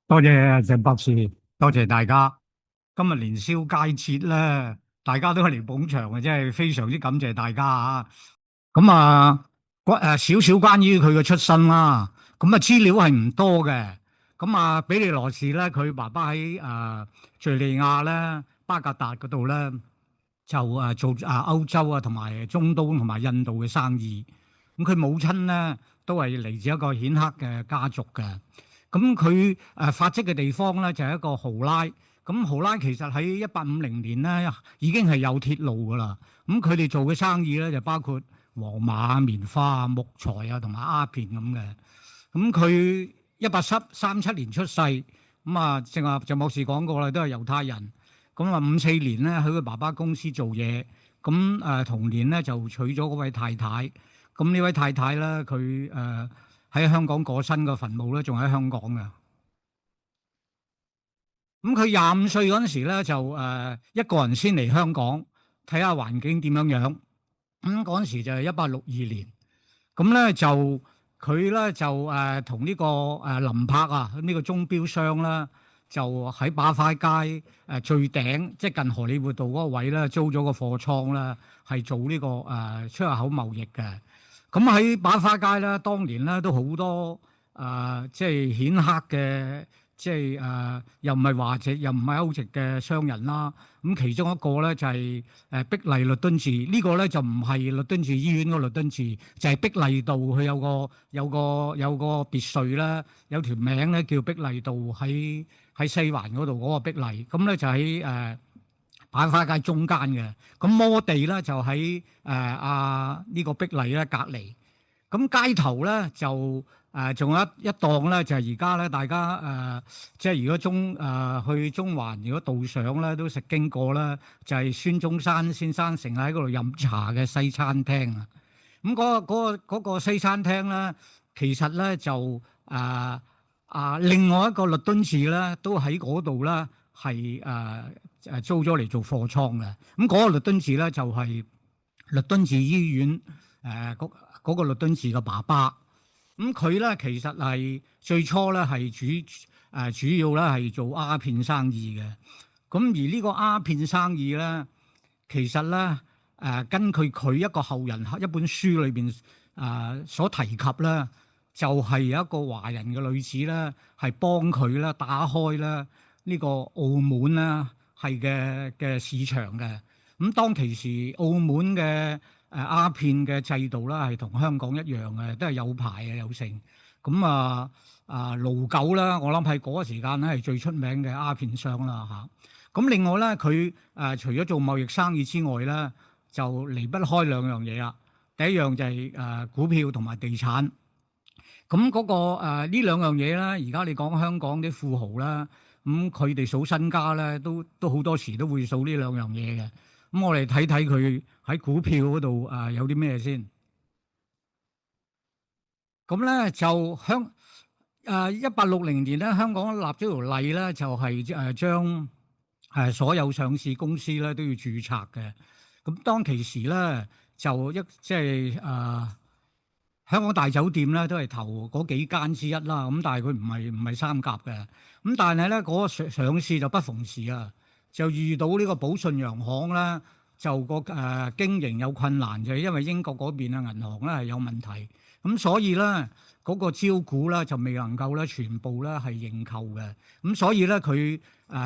多謝鄭博士，多謝大家。今日年宵佳節咧，大家都係嚟捧場嘅，真係非常之感謝大家啊！咁啊，少少關於佢嘅出身啦。咁啊，資料係唔多嘅。咁啊，比利羅士咧，佢爸爸喺敍利亞咧，巴格達嗰度咧，就做歐洲啊同埋中東同埋印度嘅生意。咁佢母親咧都係嚟自一個顯赫嘅家族嘅。咁佢發跡嘅地方咧就係一個豪拉。咁豪拉其實喺1850年咧已經係有鐵路噶啦。咁佢哋做嘅生意咧就包括黃馬、棉花、木材啊同埋鴉片咁嘅。咁佢1837年出世。咁啊正話就冇事講過啦，都係猶太人。咁啊54年咧喺佢爸爸公司做嘢。咁同年咧就娶咗嗰位太太。咁呢位太太咧佢喺香港過身嘅墳墓咧仲喺香港嘅。咁佢25歲嗰陣時咧就一個人先嚟香港睇下環境點樣樣。咁嗰陣時就係1862年。咁咧就佢咧就同呢個林柏啊呢個鐘錶商啦，就喺把花街最頂，即係近荷里活道嗰個位咧租咗個貨倉啦，係做呢個出入口貿易嘅。咁喺把花街咧，當年咧都好多即係顯赫嘅，即係又唔係華籍又唔係歐籍嘅商人啦。咁其中一個咧就係碧麗律敦治，呢個咧就唔係律敦治醫院嗰個律敦治，就係碧麗道。佢有個別墅啦，有條名咧叫碧麗道，喺西環嗰度嗰個碧麗。咁咧就喺擺花街中間嘅。咁摩地咧就喺呢個碧麗咧隔離。咁街頭咧就仲有一檔咧，就係而家咧大家即係如果去中環，如果道上咧都食經過啦，就係孫中山先生成日喺嗰度飲茶嘅西餐廳啊。咁嗰個西餐廳咧，其實咧就另外一個律敦治咧，都喺嗰度咧係租咗嚟做貨倉嘅。咁嗰個律敦治咧就係律敦治醫院嗰個律敦治嘅爸爸。咁佢咧其實係最初咧係主要咧係做鴉片生意嘅。咁而呢個鴉片生意咧，其實咧根據佢一個後人一本書裏邊所提及咧，就係有一個華人嘅女子咧，係幫佢咧打開咧呢個澳門啦係嘅市場嘅。咁當其時澳門嘅鴉片嘅制度啦，係同香港一樣嘅，都係有牌嘅有成。咁盧九啦，我諗係嗰個時間咧係最出名嘅鴉片商啦嚇。咁另外咧，佢除咗做貿易生意之外咧，就離不開兩樣嘢啦。第一樣就係股票同埋地產。咁嗰個呢兩樣嘢啦，而家你講香港啲富豪啦，咁佢哋數身家咧，都好多時都會數呢兩樣嘢嘅。咁我哋睇睇佢喺股票嗰度有啲咩先。咁咧就1860年咧，香港立咗條例咧，就係將所有上市公司咧都要註冊嘅。咁當其時咧就即係香港大酒店咧都係頭嗰幾間之一啦。咁但係佢唔係三甲嘅。咁但係咧嗰個上市就不逢時啊，就遇到呢個寶順洋行啦，就個經營有困難，就係因為英國嗰邊嘅銀行咧係有問題。咁所以咧嗰個招股咧就未能夠咧全部咧係認購嘅。咁所以咧佢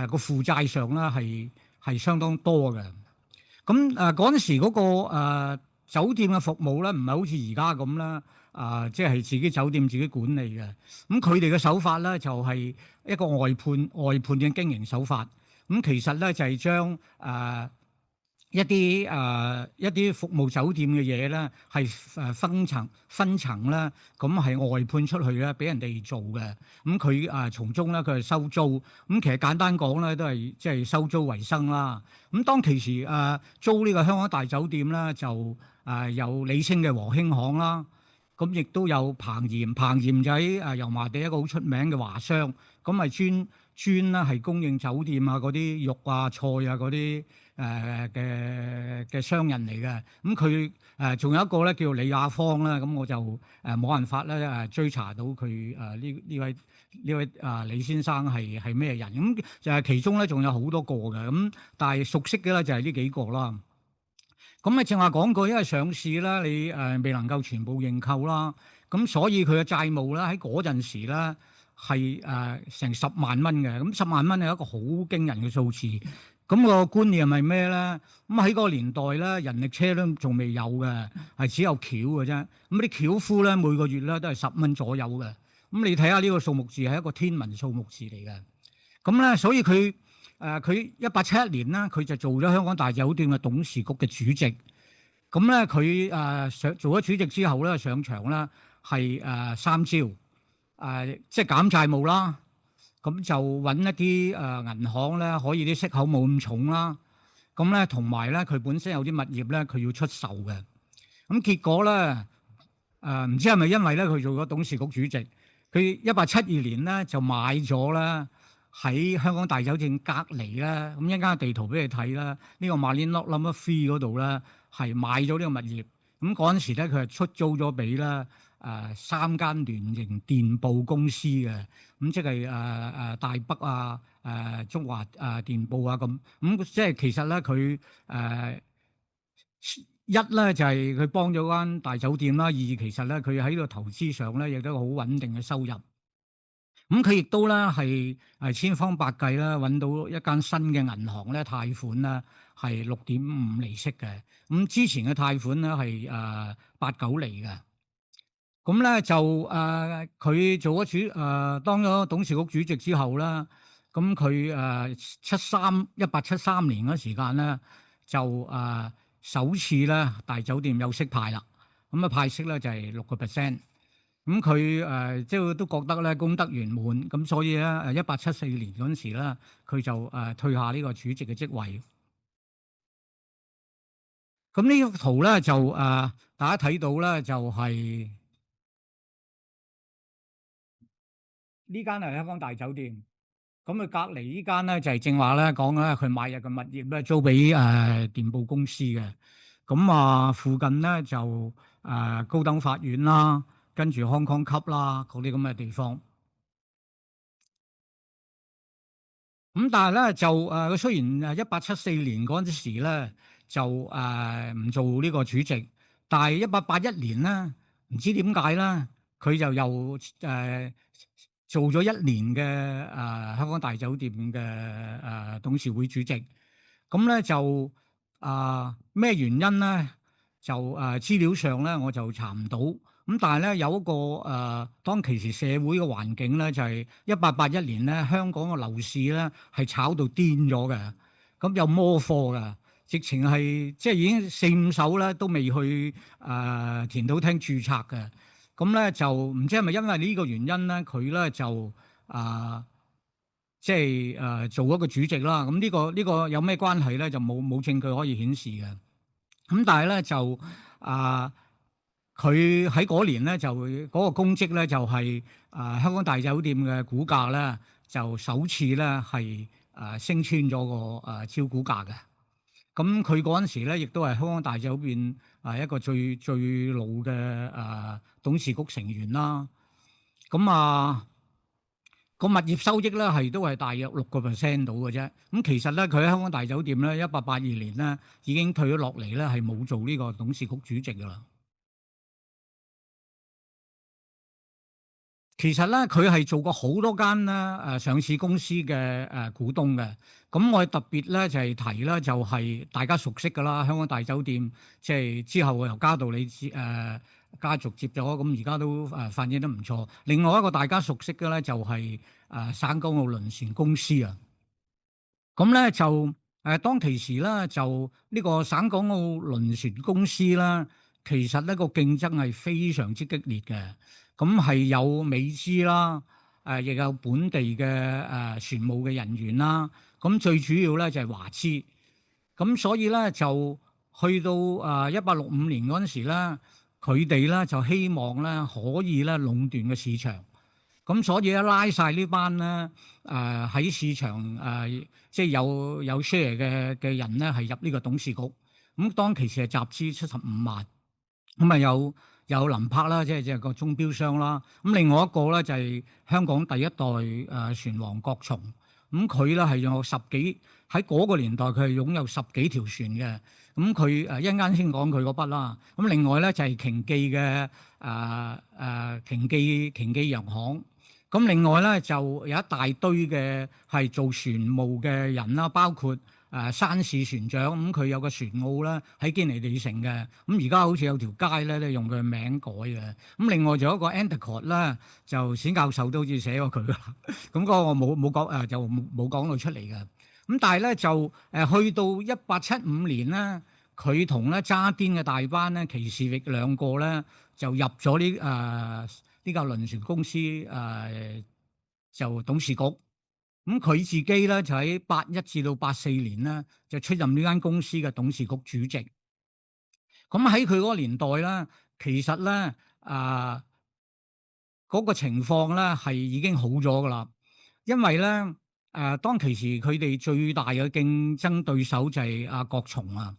個負債上咧係相當多嘅。咁嗰陣時嗰個酒店嘅服務咧，唔係好似而家咁啦。即係自己酒店自己管理嘅。咁佢哋嘅手法咧就係一個外判嘅經營手法。咁其實咧就係將一啲服務酒店嘅嘢咧，係分層啦，咁係外判出去咧，俾人哋做嘅。咁佢從中咧，佢係收租。咁其實簡單講咧，都係即係收租為生啦。咁當其時租呢個香港大酒店咧，就有李清嘅和興行啦。咁亦都有彭炎就喺油麻地一個好出名嘅華商。咁係專咧係供應酒店啊嗰啲肉啊菜啊嗰啲嘅商人嚟嘅。咁佢仲有一個咧叫李亞芳啦，咁我就冇辦法咧追查到佢呢位李先生係咩人。咁就係其中咧仲有好多個嘅，咁但係熟悉嘅咧就係呢幾個啦。咁正話講過，因為上市啦，你未能夠全部認購啦，咁所以佢嘅債務咧喺嗰陣時咧係成10萬蚊嘅，咁10萬蚊係一個好驚人嘅數字。咁個觀念係咩咧？咁喺嗰個年代咧，人力車都仲未有嘅，係只有轎嘅啫。咁啲轎夫咧每個月咧都係10蚊左右嘅。咁你睇下呢個數目字係一個天文數目字嚟嘅。咁咧，所以佢1871年咧，佢就做咗香港大酒店嘅董事局嘅主席。咁咧，佢做咗主席之後咧，上場咧係三招，即係減債務啦。咁就揾一啲銀行咧，可以啲息口冇咁重啦。咁咧，同埋咧，佢本身有啲物業咧，佢要出售嘅。咁結果咧，唔知係咪因為咧佢做咗董事局主席，佢1872年咧就買咗咧喺香港大酒店隔離咧，咁一間地圖俾你睇啦。呢個 Marine Lot No. 3嗰度咧係買咗呢個物業。咁嗰陣時咧，佢係出租咗俾咧3間聯營電報公司嘅。咁即係大北中華電報啊咁。即係其實咧佢一咧就係佢幫咗間大酒店啦，二其實咧佢喺個投資上咧亦都好穩定嘅收入。咁佢亦都咧係千方百計啦，揾到一間新嘅銀行咧貸款啦，係6.5厘息嘅。咁之前嘅貸款咧係8-9厘嘅。咁咧就佢做咗當咗董事局主席之後啦，咁佢1873年嗰時間咧就首次咧大酒店有息派啦。咁派息咧就係6%。咁佢即係都覺得咧功德圓滿，咁所以咧1874年嗰陣時咧，佢就退下呢個主席嘅職位。咁呢幅圖咧就大家睇到咧就係呢間係香港大酒店。咁佢隔離呢間咧就係正話咧講咧，佢買入嘅物業咧租俾電報公司嘅。咁附近咧就高等法院啦，跟住康康級啦嗰啲咁嘅地方。咁但係咧就佢雖然1874年嗰陣時咧就唔做呢個主席，但係1881年咧唔知點解咧，佢就又做咗1年嘅香港大酒店嘅董事會主席。咁咧就咩原因咧？就資料上咧我就查唔到。咁但係咧有一個當其時社會嘅環境咧，就係1881年咧香港嘅樓市咧係炒到癲咗嘅，咁有摩貨嘅，直情係即係已經4-5手咧都未去田土廳註冊嘅。咁咧就唔知係咪因為呢個原因咧，佢咧就即係做一個主席啦。咁呢個有咩關係咧？就冇證據可以顯示嘅。咁但係咧就佢喺嗰年咧就嗰個功績咧就係香港大酒店嘅股價咧就首次咧係升穿咗個招股價嘅。咁佢嗰陣時咧亦都係香港大酒店一個最老嘅董事局成員啦。咁個物業收益咧都係大約6% 到嘅啫。咁其實咧佢喺香港大酒店咧1882年咧已經退咗落嚟咧，係冇做呢個董事局主席噶啦。其實咧，佢係做過好多間咧上市公司嘅股東嘅。咁我特別咧就係提咧，就係大家熟悉噶啦，香港大酒店即係之後由嘉道理家族接咗，咁而家都發展得唔錯。另外一個大家熟悉嘅咧就係省港澳輪船公司啊。咁咧就當其時咧就呢個省港澳輪船公司啦，其實呢個競爭係非常之激烈嘅。咁係有美資啦，亦有本地嘅船務嘅人員啦。咁最主要咧就係華資。咁所以咧就去到1865年嗰陣時咧，佢哋咧就希望咧可以咧壟斷嘅市場。咁所以咧拉晒呢班咧喺市場即係有 share 嘅人咧係入呢個董事局。咁當其時係集資75萬，咁啊有林柏啦，即係個鐘錶商啦。咁另外一個咧就係香港第一代船王郭松。咁佢咧係有十幾，喺嗰個年代佢係擁有十幾條船嘅。咁佢一陣間先講佢嗰筆啦。咁另外咧就係瓊記嘅瓊記洋行。咁另外咧就有一大堆嘅係做船務嘅人啦，包括山市船長。咁佢有個船澳啦喺堅尼地城嘅。咁而家好似有條街咧用佢嘅名改嘅。咁另外仲有一個 Endicott 啦，就冼教授都好似寫過佢啦。咁嗰個我冇講就冇講到出嚟嘅。咁但係咧就去到1875年咧，佢同咧渣甸嘅大班咧祁士域兩個咧就入咗呢架輪船公司就董事局。咁佢自己咧就喺81至到84年咧就出任呢間公司嘅董事局主席。咁喺佢嗰個年代咧，其實咧嗰個情況咧係已經好咗噶啦，因為咧當其時佢哋最大嘅競爭對手就係阿郭松啊。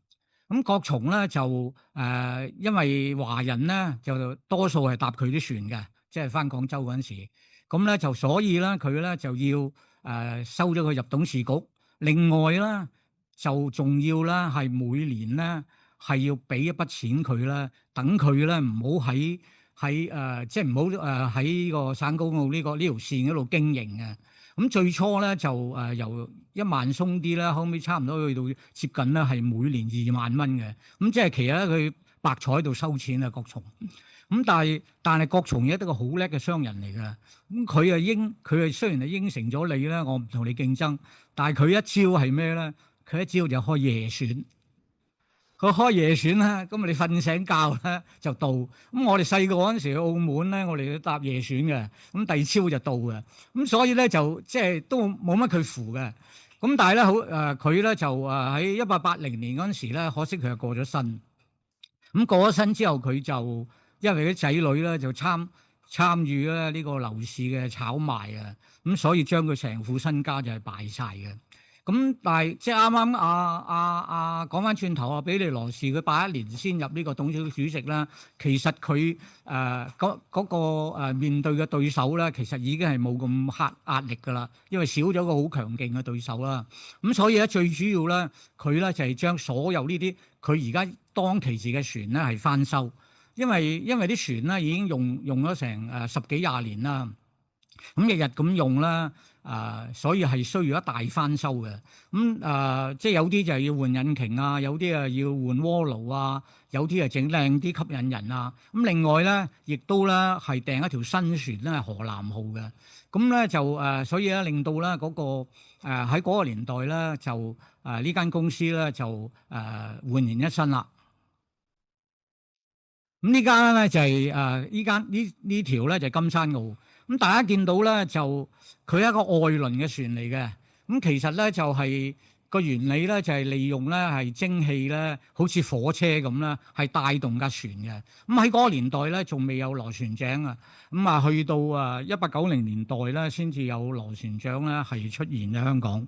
咁郭松咧就因為華人咧就多數係搭佢啲船嘅，即係翻廣州嗰陣時，咁咧就所以咧佢咧就要收咗佢入董事局。另外咧就仲要咧係每年咧係要俾一筆錢佢咧，等佢咧唔好喺即係唔好喺個省港澳呢條線嗰度經營嘅。咁最初咧就由1萬鬆啲啦，後尾差唔多去到接近咧係每年2萬蚊嘅。咁即係其實佢白彩喺度收錢啊，郭松。咁但係郭松亦都係一個好叻嘅商人嚟㗎。咁佢雖然係應承咗你咧，我唔同你競爭，但係佢一招係咩咧？佢一招就開夜船。佢開夜船啦，咁你瞓醒覺咧就到。咁我哋細個嗰陣時去澳門咧，我哋要搭夜船嘅，咁第二朝就到嘅。咁所以咧就即係都冇乜佢符嘅。咁但係咧佢咧就喺1880年嗰陣時咧，可惜佢就過咗身。咁過咗身之後，佢就因為啲仔女咧就參與咧呢個樓市嘅炒賣啊，咁所以將佢成副身家就係敗晒嘅。咁但係即係啱啱講翻轉頭比利羅士佢81年先入呢個董事局主席啦。其實佢嗰個面對嘅對手咧，其實已經係冇咁壓力㗎啦，因為少咗個好強勁嘅對手啦。咁所以咧最主要咧，佢咧就係將所有呢啲佢而家當其時嘅船咧係翻修，因為啲船咧已經用咗成10幾20年啦。咁日日咁用啦，所以係需要一大翻修嘅。咁即係有啲就係要換引擎啊，有啲要換鍋爐啊，有啲整靚啲吸引人啊。咁另外咧，亦都咧係訂一條新船咧，係河南號嘅。咁咧就所以咧令到咧嗰個喺嗰個年代咧就呢間公司咧就煥然一新啦。咁呢間咧就係呢條咧就係金山號。咁大家見到咧，就佢係一個外輪嘅船嚟嘅。咁其實咧就係個原理咧，就係利用咧係蒸汽咧，好似火車咁啦，係帶動架船嘅。咁喺嗰個年代咧，仲未有螺旋槳啊。咁去到1890年代咧，先至有螺旋槳咧係出現喺香港。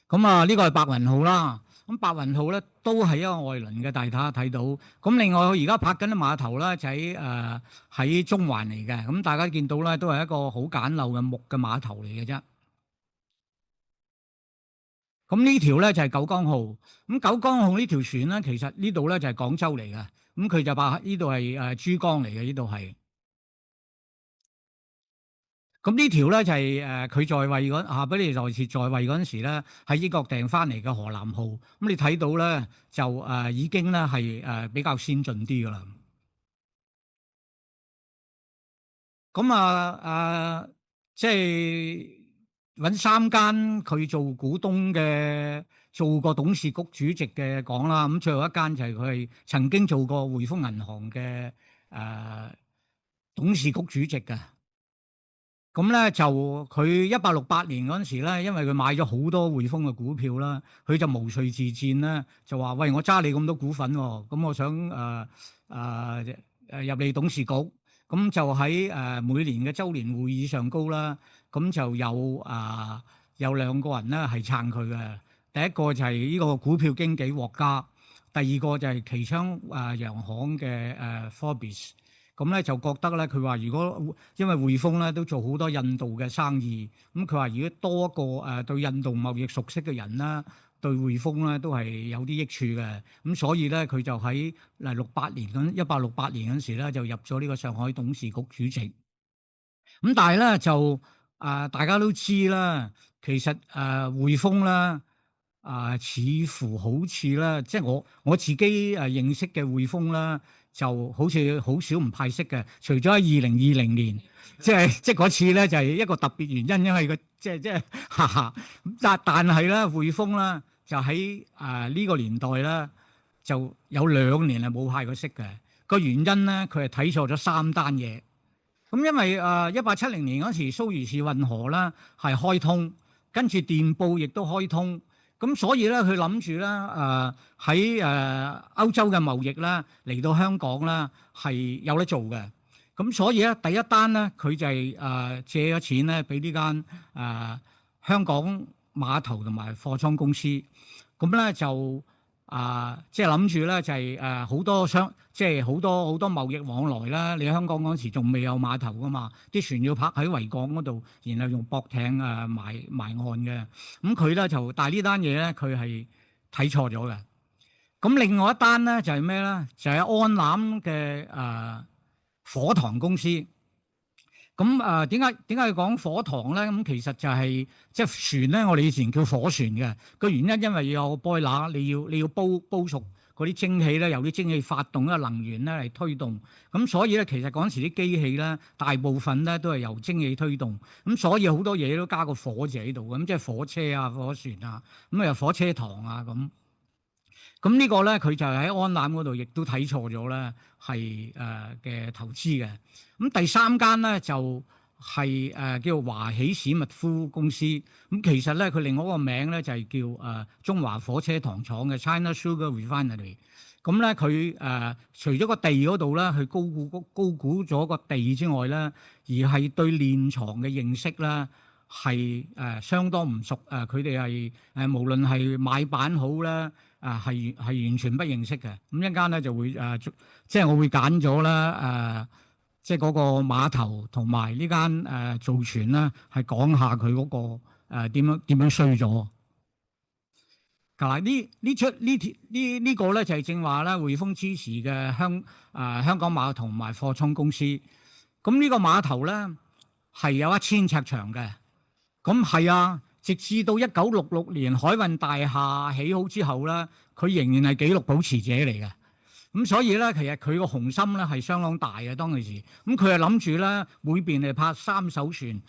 咁呢個係白雲號啦。咁白雲號咧都係一個外輪嘅，大家睇到。咁另外佢而家泊緊啲碼頭咧，就喺中環嚟嘅。咁大家見到咧，都係一個好簡陋嘅木嘅碼頭嚟嘅啫。咁呢條咧就係九江號。咁九江號呢條船咧，其實呢度咧就係廣州嚟嘅。咁佢就話呢度係珠江嚟嘅，呢度係。咁呢條咧就係佢在位比利羅士在位嗰陣時咧，喺英國訂翻嚟嘅河南號。咁你睇到咧就已經咧係比較先進啲噶啦。咁即係揾3間佢做股東嘅，做過董事局主席嘅講啦。咁最後一間就係佢係曾經做過匯豐銀行嘅董事局主席嘅。咁咧就佢1868年嗰陣時咧，因為佢買咗好多匯豐嘅股票啦，佢就毛遂自薦啦，就話：喂，我揸你咁多股份喎，咁我想入你董事局。咁就喺每年嘅週年會議上高啦，咁就有兩個人咧係撐佢嘅。第一個就係呢個股票經紀獲加，第二個就係旗槍洋行嘅Forbes。咁咧就覺得咧，佢話如果因為匯豐咧都做好多印度嘅生意，咁佢話如果多一個對印度貿易熟悉嘅人啦，對匯豐咧都係有啲益處嘅。咁所以咧佢就喺1868年嗰時咧就入咗呢個上海董事局主席。咁但係咧就大家都知啦，其實匯豐啦似乎好似啦，即係我自己認識嘅匯豐啦，就好似好少唔派息嘅，除咗喺2020年，即係嗰次咧就係一個特別原因，因為個即係但係咧匯豐啦就喺呢個年代咧就有2年係冇派過息嘅。個原因咧佢係睇錯咗3單嘢。咁因為1870年嗰時蘇伊士運河啦係開通，跟住電報亦都開通，咁所以咧佢諗住咧喺歐洲嘅貿易啦嚟到香港啦係有得做嘅，咁所以咧第一單咧佢就係借咗錢咧俾呢間香港碼頭同埋貨倉公司，咁咧就即係諗住咧就係好多即係好多貿易往來啦。你香港嗰時仲未有碼頭噶嘛，啲船要泊喺維港嗰度，然後用駁艇埋岸嘅。咁佢咧就，但係呢單嘢咧佢係睇錯咗嘅。咁另外一單咧就係咩咧？就係安南嘅火塘公司。咁點解要講火塘咧？咁其實就係即係船咧，我哋以前叫火船嘅個原因，因為要有 boiler，你要煲熟嗰啲蒸汽咧，由啲蒸汽發動一個能源咧嚟推動。咁所以咧，其實嗰陣時啲機器咧，大部分咧都係由蒸汽推動。咁所以好多嘢都加個火字喺度，咁即係火車啊、火船啊，咁又火車塘啊咁。咁呢個咧，佢就喺安南嗰度，亦都睇錯咗咧，係嘅投資嘅。咁第三間咧就係叫華喜史密夫公司。咁其實咧，佢另外一個名咧就係叫中華火車糖廠嘅 China Sugar Refinery。咁咧佢除咗個地嗰度咧，佢高估咗個地之外咧，而係對煉廠嘅認識咧係相當唔熟。佢哋係無論係買板好咧。係完全不認識嘅。咁一陣間咧就會即係我會揀咗啦即係嗰個碼頭同埋呢間造船啦，係講下佢嗰個點樣衰咗。嗱呢個咧就係正話咧匯豐支持嘅香港碼頭同埋貨倉公司。咁呢個碼頭咧係有1000尺長嘅。咁係啊。直至到1966年海運大廈起好之後咧，佢仍然係紀錄保持者嚟嘅。咁所以咧，其實佢個雄心咧係相當大嘅當其時。咁佢係諗住咧，每邊係泊3艘船，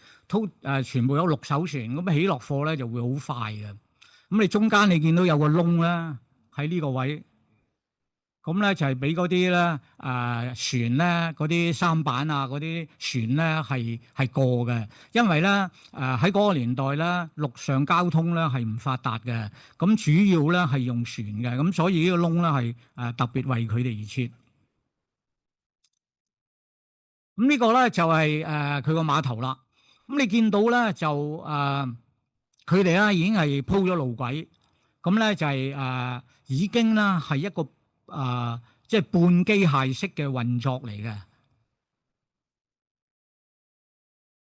全部有6艘船，咁起落貨咧就會好快嘅。咁你中間你見到有個窿咧喺呢個位。咁咧就係俾嗰啲咧船咧嗰啲舢板啊嗰啲船咧係過嘅，因為咧喺嗰個年代咧陸上交通咧係唔發達嘅，咁主要咧係用船嘅，咁所以呢個窿咧係特別為佢哋而設。咁呢個咧就係佢個碼頭啦。咁你見到咧就佢哋咧已經係鋪咗路軌，咁咧就係已經啦係一個。即係半機械式嘅運作嚟嘅。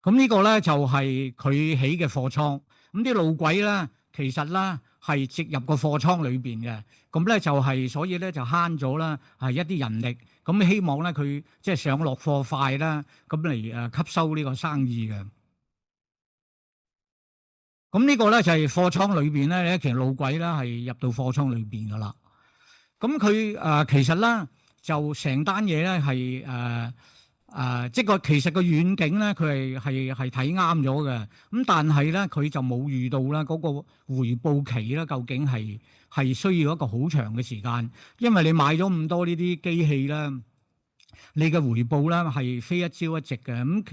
咁呢個咧就係佢起嘅貨倉。咁啲路軌咧，其實咧係直入個貨倉裏邊嘅。咁咧就係所以咧就慳咗啦，係一啲人力。咁希望咧佢即係上落貨快啦，咁嚟吸收呢個生意嘅。咁呢個咧就係貨倉裏邊咧，其實路軌咧係入到貨倉裏邊噶啦。咁佢其實咧就成單嘢咧係即係其實個遠景咧佢係睇啱咗嘅。咁但係咧佢就冇遇到啦嗰個回報期咧，究竟係需要一個好長嘅時間，因為你買咗咁多呢啲機器啦，你嘅回報咧係非一朝一夕嘅。咁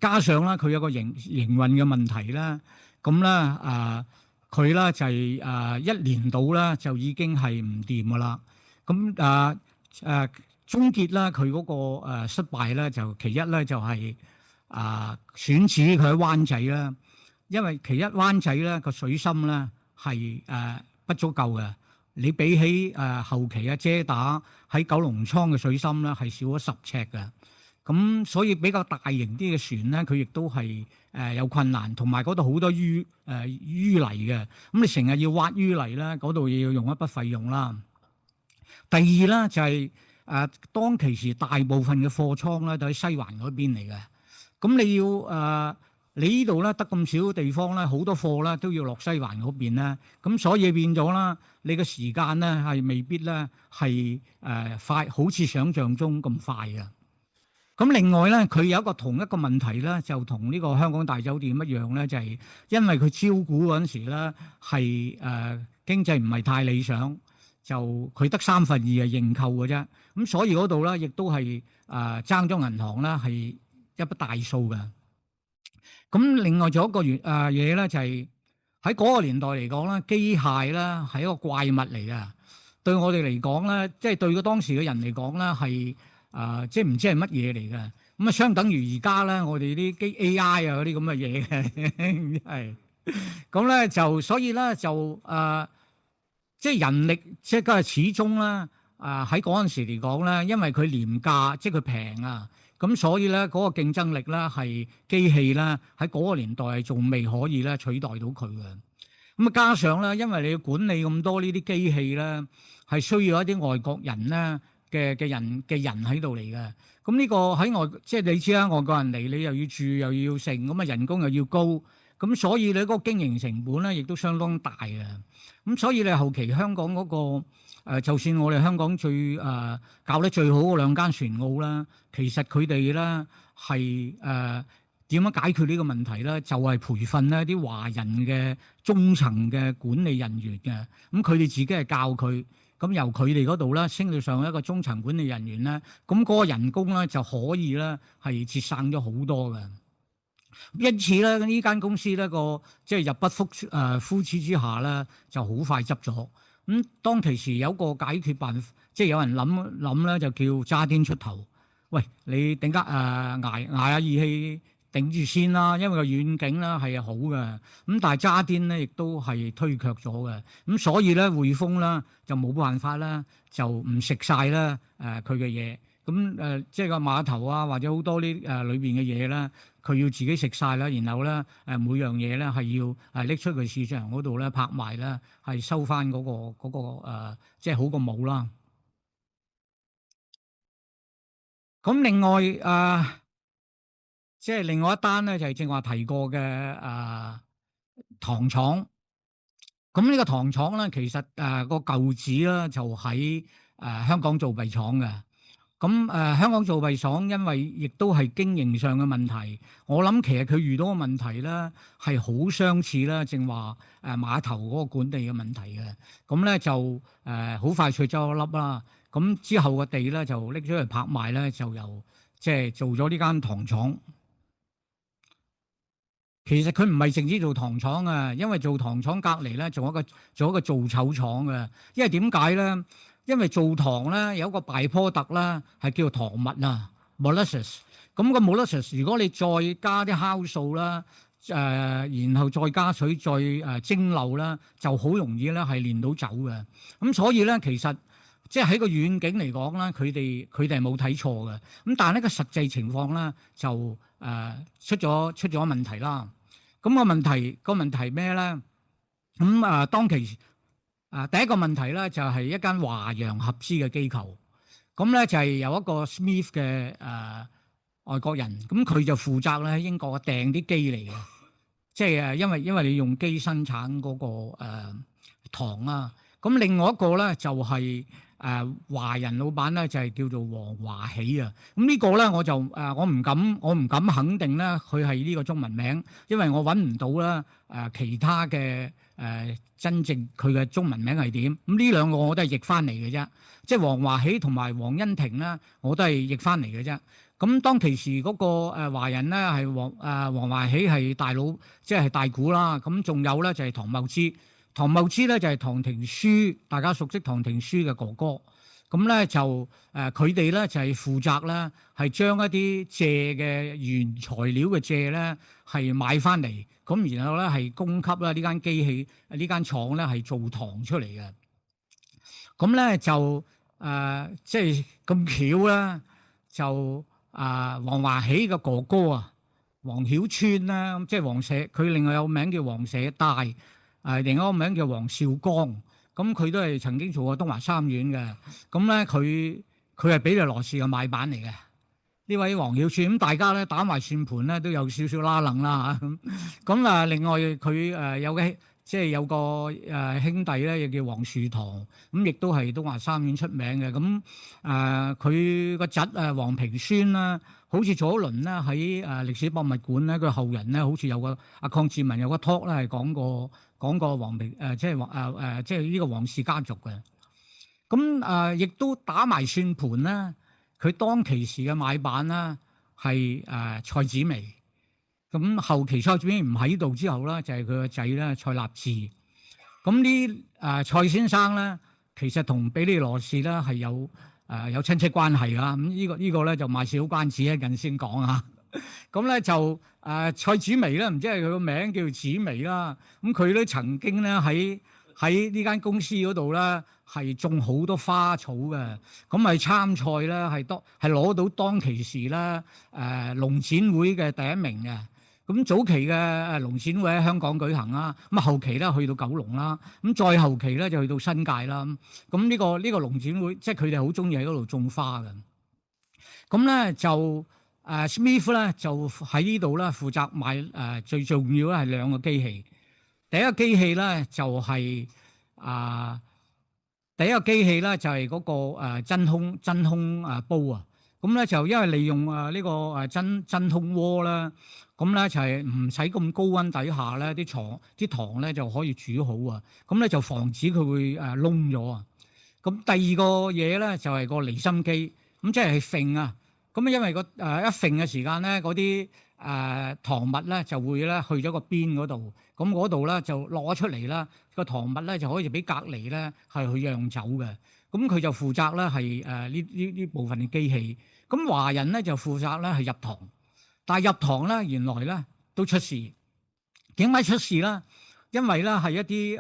加上咧佢有個營運嘅問題啦，咁咧佢咧就係1年到啦，就已經係唔掂噶啦。咁終結啦，佢嗰個失敗咧，就其一咧就係選址佢喺灣仔啦，因為其一灣仔咧個水深咧係不足夠嘅，你比起後期嘅遮打喺九龍倉嘅水深咧係少咗10尺嘅，咁所以比較大型啲嘅船咧，佢亦都係有困難，同埋嗰度好多淤泥嘅，咁你成日要挖淤泥咧，嗰度要用一筆費用啦。第二咧就係、當其時大部分嘅貨倉咧都喺西環嗰邊嚟嘅，咁你要你呢度咧得咁少地方咧，好多貨咧都要落西環嗰邊咧，咁所以變咗啦，你嘅時間咧係未必咧係快，好似想像中咁快嘅。咁另外咧，佢有同一個問題咧，就同呢個香港大酒店一樣咧，就係因為佢招股嗰陣時咧係經濟唔係太理想，就佢得3分2係認購嘅啫，咁所以嗰度咧亦都係爭咗銀行咧係一筆大數嘅。咁另外仲有一個嘢咧，就係喺嗰個年代嚟講咧，機械咧係一個怪物嚟嘅，對我哋嚟講咧，即係對個當時嘅人嚟講咧係。即係唔知係乜嘢嚟嘅，咁啊相等於而家咧，我哋啲機 AI 啊嗰啲咁嘅嘢嘅，係咁咧就所以咧就即係人力即係始終咧喺嗰陣時嚟講咧，因為佢廉價，即係佢平啊，咁所以咧嗰個競爭力咧係機器咧喺嗰個年代仲未可以咧取代到佢嘅。咁啊加上咧，因為你要管理咁多呢啲機器咧，係需要一啲外國人咧。嘅人喺度嚟嘅，咁呢個喺外即係你知啦，外國人嚟你又要住又要食，咁啊人工又要高，咁所以你嗰個經營成本咧亦都相當大嘅。咁所以你後期香港嗰個就算我哋香港最搞得最好嗰兩間船澳啦，其實佢哋咧係點樣解決呢個問題咧？就係培訓呢啲華人嘅中層嘅管理人員嘅，咁佢哋自己係教佢。咁由佢哋嗰度咧升到上一個中層管理人員咧，咁嗰個人工咧就可以咧係節省咗好多嘅。因此咧，呢間公司咧個即係入不敷支之下咧，就好快執咗。咁當其時有個解決辦法，即係有人諗咧，就叫渣甸出頭。喂，你頂間捱下義氣。頂住先啦，因為個遠景咧係好嘅，咁但係渣甸咧亦都係推卻咗嘅，咁所以咧匯豐咧就冇辦法啦，就唔食晒啦佢嘅嘢，咁即係個碼頭啊或者好多呢裏邊嘅嘢咧，佢要自己食晒啦，然後咧每樣嘢咧係要拎出去市場嗰度咧拍賣啦，係收翻嗰個即係好過冇啦。咁另外即係另外一單咧，就係正話提過嘅糖廠。咁呢個糖廠咧，其實個舊址咧就喺香港造幣廠嘅。咁香港造幣廠因為亦都係經營上嘅問題，我諗其實佢遇到嘅問題咧係好相似啦，正話碼頭嗰個管理嘅問題嘅。咁咧就好快脆執咗笠啦。咁之後個地咧就拎咗嚟拍賣咧，就由即係做咗呢間糖廠。其實佢唔係淨止做糖廠啊，因為做糖廠隔離咧，仲有一個造酒廠嘅。因為點解咧？因為做糖咧有一個 byproduct 啦，係叫做糖蜜啊 molasses。咁個 molasses 如果你再加啲酵素啦，然後再加水再蒸餾啦，就好容易咧係煉到酒嘅。咁所以咧，其實即係喺個遠景嚟講咧，佢哋係冇睇錯嘅。咁但係呢個實際情況咧就出咗問題啦。咁個問題咩咧？咁當其第一個問題咧就係一間華洋合資嘅機構，咁咧就係由一個 Smith 嘅外國人，咁佢就負責咧喺英國訂啲機嚟嘅，即係因為你用機生產嗰個糖啊。咁另外一個咧就係華人老闆咧就係叫做黃華喜啊。咁呢個咧我就我唔敢肯定咧佢係呢個中文名，因為我揾唔到啦其他嘅真正佢嘅中文名係點。咁呢兩個我都係譯翻嚟嘅啫，即係黃華喜同埋黃欣婷咧，我都係譯翻嚟嘅啫。咁當其時嗰個華人咧係黃華喜係大佬，即係大股啦。咁仲有咧就係唐茂之。唐茂之咧就係唐廷樞，大家熟悉唐廷樞嘅哥哥。咁咧就佢哋咧就係負責咧係將一啲蔗嘅原材料嘅蔗咧係買翻嚟，咁然後咧係供給咧呢間機器呢間廠咧係做糖出嚟嘅。咁咧就即係咁巧啦，就黃華喜嘅哥哥啊，黃曉川啦，即係黃社，佢另外有個名叫黃社大，另外一個名叫黃少剛，咁佢都係曾經做過東華三院嘅。咁咧佢係比利羅士嘅買辦嚟嘅。呢位黃曉川，咁大家咧打埋算盤咧都有少少拉楞啦嚇。咁另外佢有嘅。即係有個兄弟咧，亦叫黃樹堂，咁亦都係東華三院出名嘅。咁佢個侄黃平孫啦，好似早一輪咧喺歷史博物館咧，佢後人咧好似有個阿鄺志文有個 talk 咧係講過黃平即係呢個黃氏家族嘅。咁亦都打埋算盤啦，佢當其時嘅買辦啦係蔡子薇。咁後期蔡子薇唔喺度之後咧，就係佢個仔咧蔡立智。咁呢蔡先生咧，其實同比利羅士咧係有親戚關係啊。咁呢個咧就賣小關子，一陣先講啊。咁咧就蔡子薇咧，唔知係佢個名叫子薇啦。咁佢咧曾經咧喺呢間公司嗰度咧係種好多花草嘅。咁係參賽咧係攞到當其時咧農展會嘅第一名嘅。咁早期嘅農展會喺香港舉行啦，咁後期咧去到九龍啦，咁再後期咧就去到新界啦。咁呢個農展會，即係佢哋好中意喺嗰度種花嘅。咁咧就Smith 咧就喺呢度咧負責買最重要咧係兩個機器。第一個機器咧就係嗰個真空煲啊。咁咧就因為利用呢個真空鍋啦。咁咧就係唔使咁高溫底下咧，啲糖咧就可以煮好啊。咁咧就防止佢會燶咗啊。咁第二個嘢咧就係個離心機，咁即係揈啊。咁因為一揈嘅時間咧，嗰啲糖蜜咧就會咧去咗個邊嗰度，咁嗰度咧就攞出嚟啦。個糖蜜咧就可以俾隔離咧係去釀酒嘅。咁佢就負責咧係呢部分嘅機器。咁華人咧就負責咧係入糖。但係入糖咧，原來咧都出事。點解出事咧？因為咧係一啲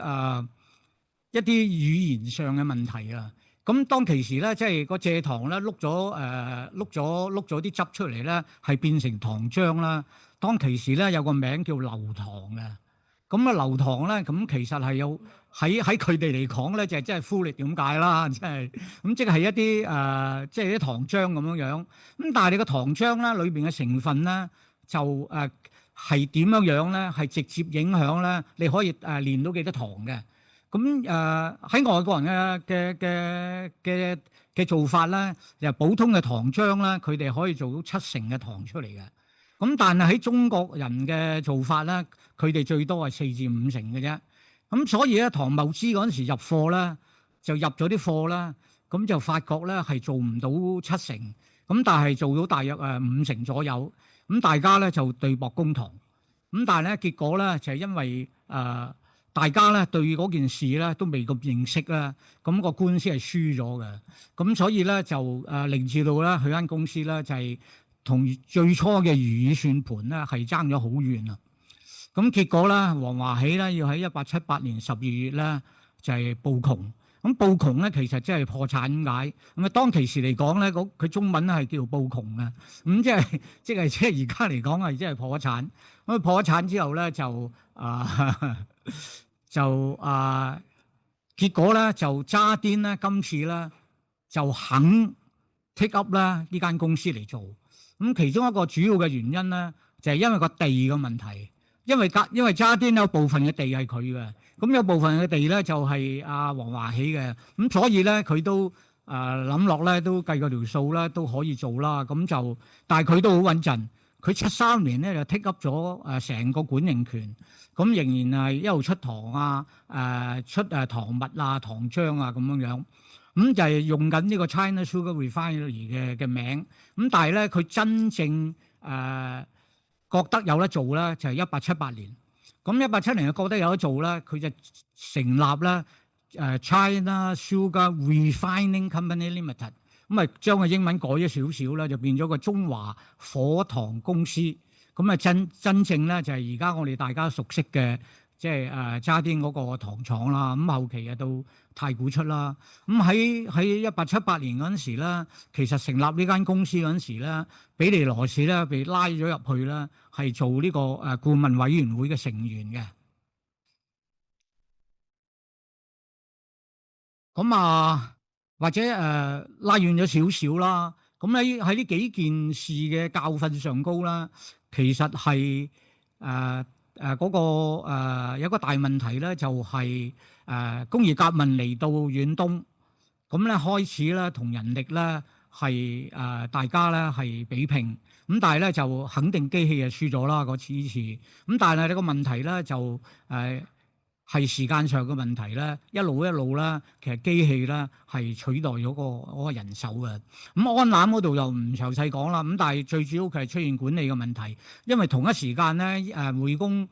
語言上嘅問題啊。咁當其時咧，即係個蔗糖咧碌咗啲汁出嚟咧，係變成糖漿啦。當其時咧有個名叫流糖嘅。咁流糖咧，咁其實係有喺佢哋嚟講咧，就係即係富力點解啦？即係咁，即係一啲即係啲糖漿咁樣樣。咁但係你個糖漿咧，裏邊嘅成分咧，就係點樣樣咧？係直接影響咧，你可以練到幾多糖嘅。咁喺外國人嘅做法咧，就普通嘅糖漿咧，佢哋可以做到7成嘅糖出嚟嘅。咁但係喺中國人嘅做法咧，佢哋最多係4至5成嘅啫。咁所以咧，唐茂之嗰陣時入貨咧，就入咗啲貨啦，咁就發覺咧係做唔到7成，咁但係做到大約5成左右。咁大家咧就對簿公堂。咁但係咧結果咧就係因為大家咧對嗰件事咧都未咁認識啦，咁個官司係輸咗嘅。咁所以咧就令至到咧佢間公司咧就係同最初嘅如意算盤咧係爭咗好遠啊！咁結果咧，黃華喜咧要喺1878年12月咧就係報窮。咁報窮咧其實即係破產解。咁當其時嚟講咧，佢中文係叫報窮嘅。咁即係而家嚟講係即係破產。咁破咗產之後咧結果咧就渣甸咧今次咧就肯 take up 啦呢間公司嚟做。咁其中一個主要嘅原因咧，就係因為個地嘅問題，因為渣甸有部分嘅地係佢嘅，咁有部分嘅地咧就係黃華喜嘅，咁所以咧佢都諗落咧都計過條數啦，都可以做啦，咁就但係佢都好穩陣，佢73年咧就 take up 咗成個管營權，咁仍然係一路出糖出糖蜜糖漿咁樣樣。咁就係用緊呢個 China Sugar Refinery 嘅名，咁但係咧佢真正覺得有得做咧，就係1878年。咁1878年覺得有得做咧，佢就成立咧 China Sugar Refining Company Limited，咁啊將個英文改咗少少啦，就變咗個中華火糖公司。咁啊真正咧就係而家我哋大家熟悉嘅，即係渣甸嗰個糖廠啦。咁後期啊到太古出啦。咁喺1878年嗰陣時咧，其實成立呢間公司嗰陣時咧，比利羅士咧被拉咗入去咧，係做呢個顧問委員會嘅成員嘅。咁或者拉遠咗少少啦。咁喺呢幾件事嘅教訓上高啦，其實係嗰個有個大問題咧，就係工業革命嚟到遠東，咁咧開始咧同人力咧係大家咧係比拼，咁但係咧就肯定機器就輸咗啦嗰次。咁但係呢個問題咧就係時間上嘅問題咧，一路咧，其實機器咧係取代咗嗰個人手嘅。咁安攬嗰度又唔詳細講啦。咁但係最主要佢係出現管理嘅問題，因為同一時間咧匯豐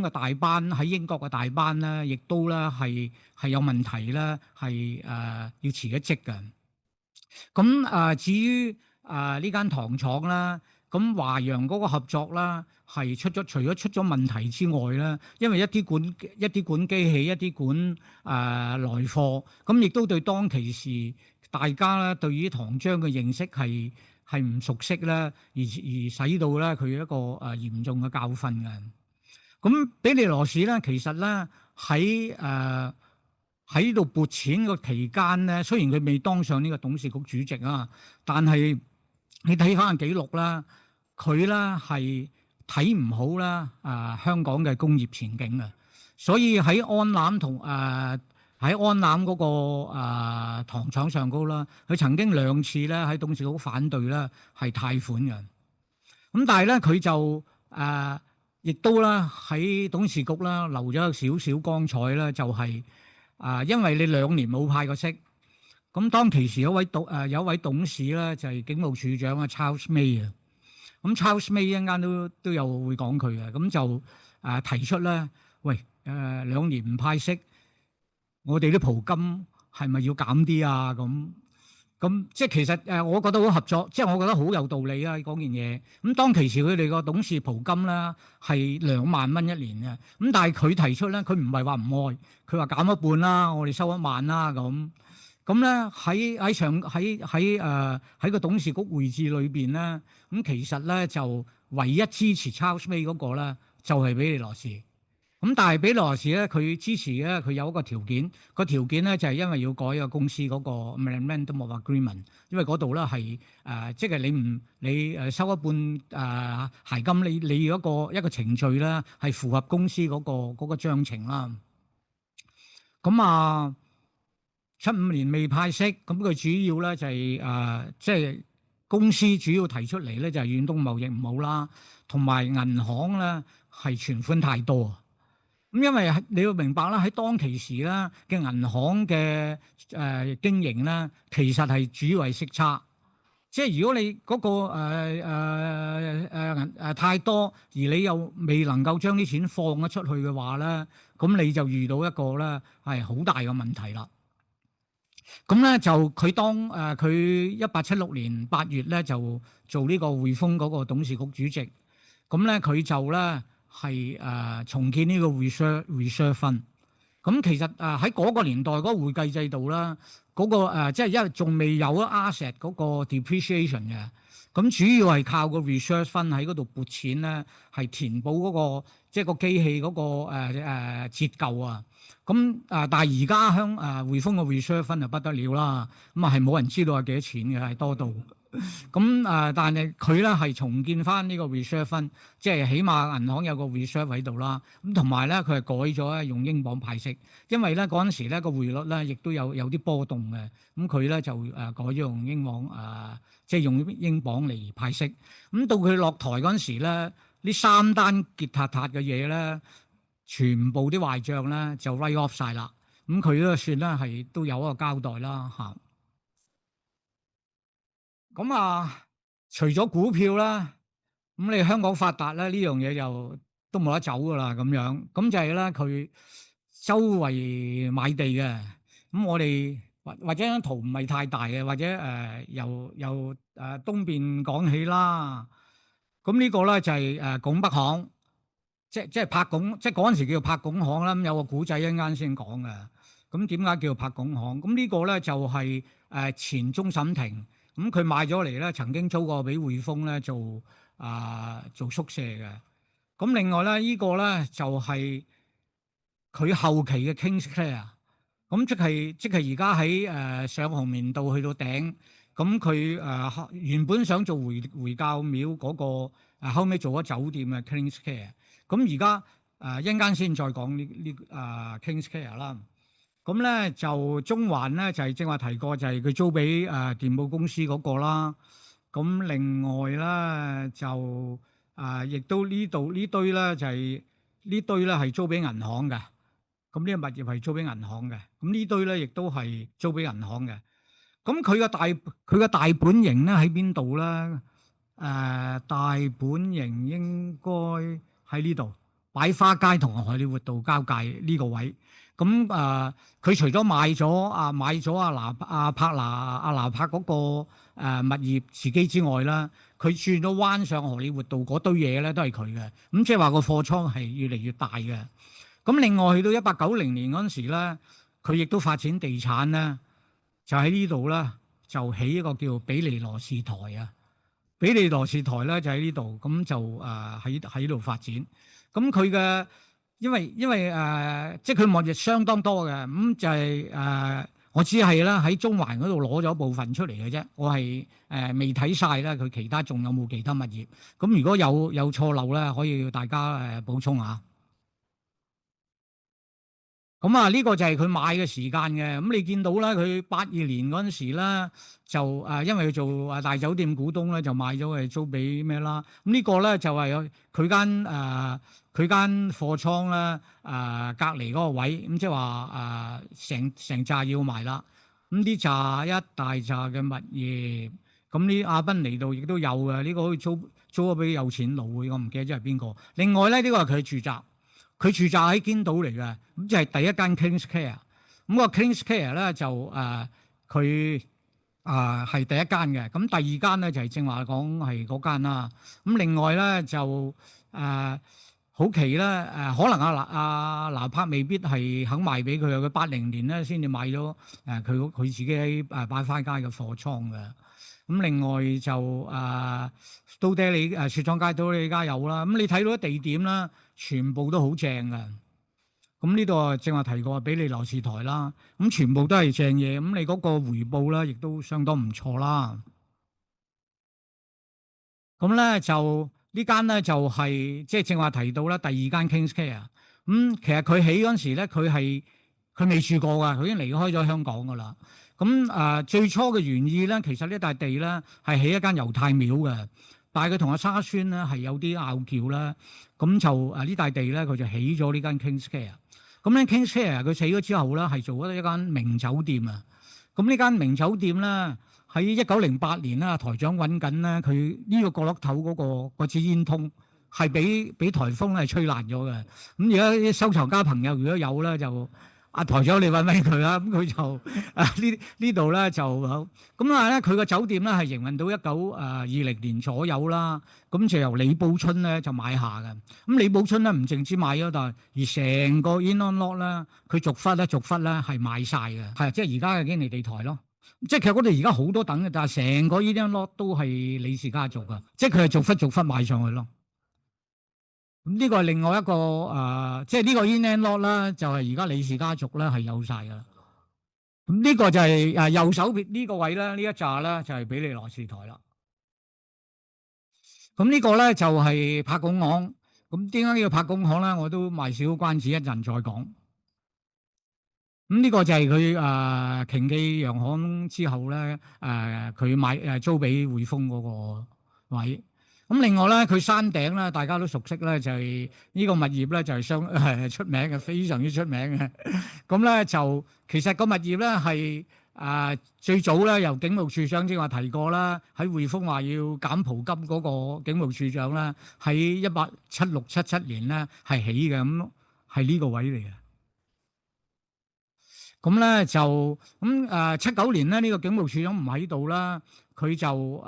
嘅大班喺英國嘅大班咧，亦都咧係有問題咧，係要辭咗職嘅。咁至於呢間糖廠啦，咁華陽嗰個合作啦，係除咗出咗問題之外咧，因為一啲管機器，一啲管來貨，咁亦都對當其時大家咧對於糖漿嘅認識係唔熟悉咧，而使到咧佢一個嚴重嘅教訓嘅。咁比利羅士咧，其實咧喺度撥錢個期間咧，雖然佢未當上呢個董事局主席啊，但係你睇翻記錄啦，佢咧係睇唔好啦香港嘅工業前景啊，所以喺安攬嗰個糖廠上高啦，佢曾經2次咧喺董事局反對咧係貸款嘅。咁但係咧佢就亦都啦喺董事局啦留咗少少光彩啦，就係因為你2年冇派過息。咁當其時有位董事咧就係警務處長啊 Charles May 啊。咁 Charles May 一陣間都有會講佢嘅。咁就提出咧，喂2年唔派息，我哋啲蒲金係咪要減啲啊？咁即係其實我覺得好合作，即係我覺得好有道理啊！講件嘢咁，當其時佢哋個董事蒲金啦係2萬蚊一年嘅，咁但係佢提出咧，佢唔係話唔愛，佢話減一半啦，我哋收1萬啦咁。咁咧喺個董事局會議裏邊咧，咁其實咧就唯一支持 Charles May 嗰個咧就係比利羅士。咁但係比利羅士咧，佢支持咧，佢有一個條件，個條件咧就係因為要改個公司嗰個 Memorandum of Agreement，因為嗰度咧係即係你收一半鞋金，你要一個程序咧係符合公司嗰個章程啦。咁75年未派息，咁佢主要咧就係即係公司主要提出嚟咧就係遠東貿易唔好啦，同埋銀行咧係存款太多。咁因為你要明白啦，喺當其時啦嘅銀行嘅經營咧，其實係主要係息差。即係如果你嗰個太多，而你又未能夠將啲錢放咗出去嘅話咧，咁你就遇到一個咧係好大嘅問題啦。咁咧就佢1876年8月咧就做呢個匯豐嗰個董事局主席。咁咧佢就咧係重建呢個 reserve fund。咁其實喺嗰個年代嗰個會計制度啦，嗰個即係因為仲未有 asset 嗰個 depreciation 嘅，咁主要係靠個 reserve fund 喺嗰度撥錢咧，係填補嗰個即係個機器嗰個折舊啊。咁但係而家匯豐個 reserve fund 就不得了啦，咁係冇人知道係幾多錢嘅，係多到。咁但係佢咧係重建翻呢個 reserve fund，即係起碼銀行有個 reserve 喺度啦。咁同埋咧，佢係改咗用英鎊派息，因為咧嗰陣時咧個匯率咧亦都有啲波動嘅。咁佢咧就改咗用英鎊即係用英鎊嚟派息。咁到佢落台嗰陣時咧，呢3單結塔塔嘅嘢咧，全部啲壞帳咧就 write off 晒啦。咁佢都算咧係都有一個交代啦嚇。咁除咗股票啦，咁你香港發達咧呢樣嘢就都冇得走噶啦咁樣。咁就係咧佢周圍買地嘅。咁我哋或者張圖唔係太大嘅，或者由東邊講起啦。咁呢個咧就係拱北巷，即係柏拱，即係嗰陣時叫做柏拱巷啦。咁有個古仔一陣間先講嘅。咁點解叫做柏拱巷？咁呢個咧就係前終審庭，咁佢買咗嚟咧，曾經租過俾匯豐咧做宿舍嘅。咁另外咧，呢個咧就係佢後期嘅 Kings Clear，咁即係而家喺上紅棉道去到頂，咁佢原本想做回教廟嗰個，後尾做咗酒店嘅 Kings Clear。咁而家一陣間先再講呢Kings Clear 啦。咁咧就中環咧就係正話提過，就係佢租俾電報公司嗰個啦。咁另外咧就亦都呢度呢堆咧就係呢堆咧係租俾銀行嘅。咁呢個物業係租俾銀行嘅。咁呢堆咧亦都係租俾銀行嘅。咁佢嘅大本營咧喺邊度咧？大本營應該喺呢度，擺花街同荷里活道交界呢個位。咁佢除咗買咗阿拿柏嗰個物業自己之外啦，佢轉咗彎上荷里活道嗰堆嘢咧都係佢嘅。咁即係話個貨倉係越嚟越大嘅。咁另外去到1890年嗰陣時咧，佢亦都發展地產咧，就喺呢度咧就起一個叫比利羅士台啊。比利羅士台咧就喺呢度，咁就喺度發展。咁佢嘅因為即係佢物業相當多嘅，咁就係我只係啦喺中環嗰度攞咗部分出嚟嘅啫。我係未睇晒啦，佢其他仲有冇其他物業？咁如果有錯漏咧，可以大家補充下。咁呢個就係佢買嘅時間嘅。咁你見到咧，佢82年嗰陣時咧，就因為佢做大酒店股東咧，就買咗佢租俾咩啦？咁呢個咧就係佢間貨倉咧隔離嗰個位，咁即係話成扎要賣啦。咁呢扎一大扎嘅物業，咁呢阿賓尼道亦都有嘅。呢個可以租咗俾有錢佬嘅，我唔記得咗係邊個。另外咧，呢個係佢住宅。佢住宅喺堅島嚟嘅，咁就係第一間 Kings Care。咁個 Kings Care 咧就佢係第一間嘅，咁第二間咧就係正話講係嗰間啦。咁另外咧就好奇咧可能阿拿柏未必係肯賣俾佢，佢80年咧先至買咗佢自己喺擺花街嘅貨倉嘅。咁另外就都爹利雪廠街都爹利街有啦。咁你睇到啲地點啦，全部都好正嘅。咁呢度正話提過比利羅士台啦，咁全部都係正嘢。咁你嗰個回報啦，亦都相當唔錯啦。咁咧就呢間咧就係即係正話提到啦，第二間 Kings Care。咁其實佢起嗰陣時咧，佢未住過㗎，佢已經離開咗香港㗎啦。咁最初嘅原意咧，其實呢笪地咧係起一間猶太廟嘅，但係佢同阿沙宣咧係有啲拗撬啦。咁就呢笪地咧，佢就起咗呢間 Kings Care。咁咧 Kings Care 佢起咗之後咧，係做咗一間名酒店啊。咁呢間名酒店咧喺1908年啦，台長揾緊咧，佢呢個角落頭嗰支煙通係俾颱風咧吹爛咗嘅。咁而家啲收藏家朋友如果有咧，就台長你揾佢啦。咁佢就呢度咧就好。咁但係咧佢個酒店咧係營運到1920年左右啦。咁就由李寶春咧就買下嘅。咁李寶春咧唔淨止買咗，但係而成個 In-N-Out Lot 咧，佢逐忽咧係買晒嘅。係即係而家嘅堅尼地台咯。即係其實我哋而家好多等嘅，但係成個 In-N-Out Lot 都係李氏家族㗎。即係佢係逐忽買上去咯。咁呢個係另外一個即係呢個 In-N-Out Lot 啦，就係而家李氏家族咧係有晒㗎啦。咁呢個就係右手邊呢個位咧，呢一紮咧就係比利羅士台啦。咁呢個咧就係柏拱巷。咁點解叫柏拱巷咧？我都賣少關子，一陣再講。咁呢個就係佢瓊記洋行之後咧佢租俾匯豐嗰個位。咁另外咧，佢山頂咧，大家都熟悉咧，就係呢個物業咧，就係出名嘅，非常之出名嘅。咁咧就其實個物業咧係最早咧由警務處長正話提過啦，喺匯豐話要減袍金嗰個警務處長啦，喺1876、77年咧係起嘅，咁係呢個位嚟嘅。咁咧就79年咧，呢個警務處長唔喺度啦，佢就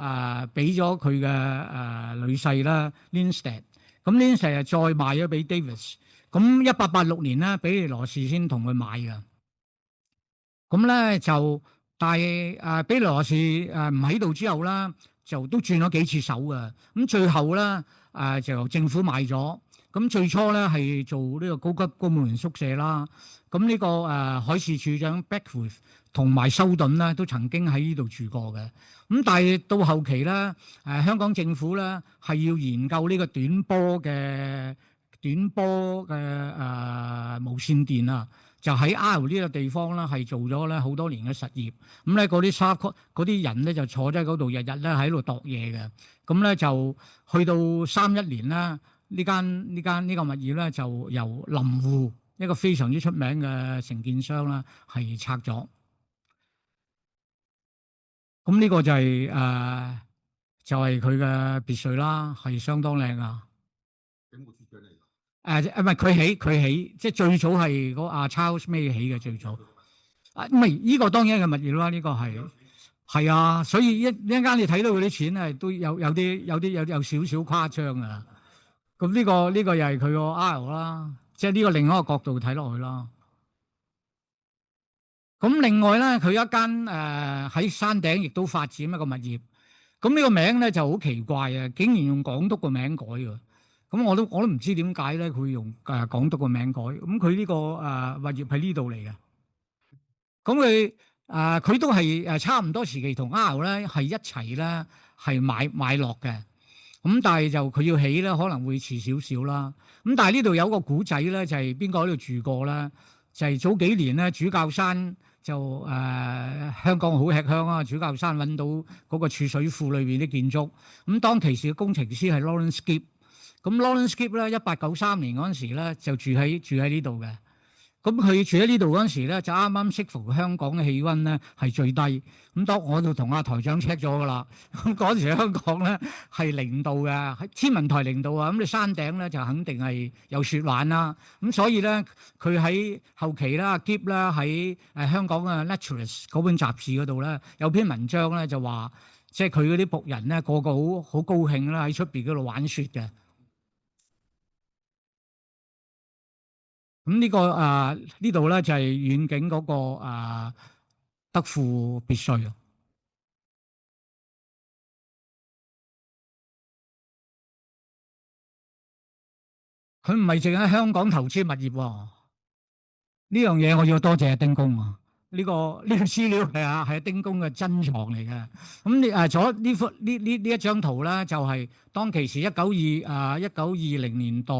俾咗佢嘅女婿啦 Linstead，咁 Linstead 再賣咗俾 Davis，咁1886年咧，比利羅士先同佢買嘅。咁咧就，但係比利羅士唔喺度之後啦，就都轉咗幾次手嘅。咁最後咧就由政府買咗。咁最初咧係做呢個高級公務員宿舍啦。咁呢個海事處長 Beckwith 同埋修頓咧都曾經喺呢度住過嘅。咁但係到後期咧，香港政府咧係要研究呢個短波嘅無線電啊。就喺 R 呢個地方啦，係做咗咧好多年嘅實業。咁咧嗰啲人咧就坐咗喺嗰度，日日咧喺度度嘢嘅。咁咧就去到31年啦，呢個物業咧就由林護一個非常之出名嘅承建商啦，係拆咗。咁呢個就係佢嘅別墅啦，係相當靚啊！唔係佢起，即係最早係嗰阿 Charles May 起嘅最早。唔係呢個當然係物業啦，呢個係啊，所以一間你睇到佢啲錢係都有少少誇張啊。咁呢個又係佢個 R 啦，即係呢個另一個角度睇落去啦。咁另外咧，佢一間喺山頂亦都發展一個物業。咁呢個名咧就好奇怪啊，竟然用港督個名改㗎。咁我都唔知點解咧，佢用港督個名改。咁佢呢個物業喺呢度嚟嘅。咁佢都係差唔多時期同 R 咧係一齊咧係買落嘅。咁但係就佢要起咧可能會遲少少啦。咁但係呢度有個古仔咧，就係邊個喺度住過咧？就係早幾年咧，主教山就香港好吃香啊！主教山揾到嗰個儲水庫裏邊啲建築。咁當其時嘅工程師係 Lawrence Gibb。咁 Lawrence Gibb 咧1893年嗰陣時咧就住喺呢度嘅。咁佢住喺呢度嗰陣時咧就啱啱適逢香港嘅氣温咧係最低。咁當我就同阿台長 check 咗噶啦。咁嗰陣時香港咧係0度嘅，喺天文台0度啊。咁你山頂咧就肯定係有雪玩啦。咁所以咧佢喺後期啦，Gibb啦喺香港嘅 Naturalist 嗰本雜誌嗰度咧有篇文章咧就話，即係佢嗰啲僕人咧個個好高興啦，喺出邊嗰度玩雪嘅。咁呢度咧就係遠景嗰個德富別墅啊。佢唔係淨喺香港投資物業喎。呢樣嘢我要多謝丁公啊！呢個資料係丁公嘅珍藏嚟嘅。咁你咗呢一張圖咧，就係當其時1920年代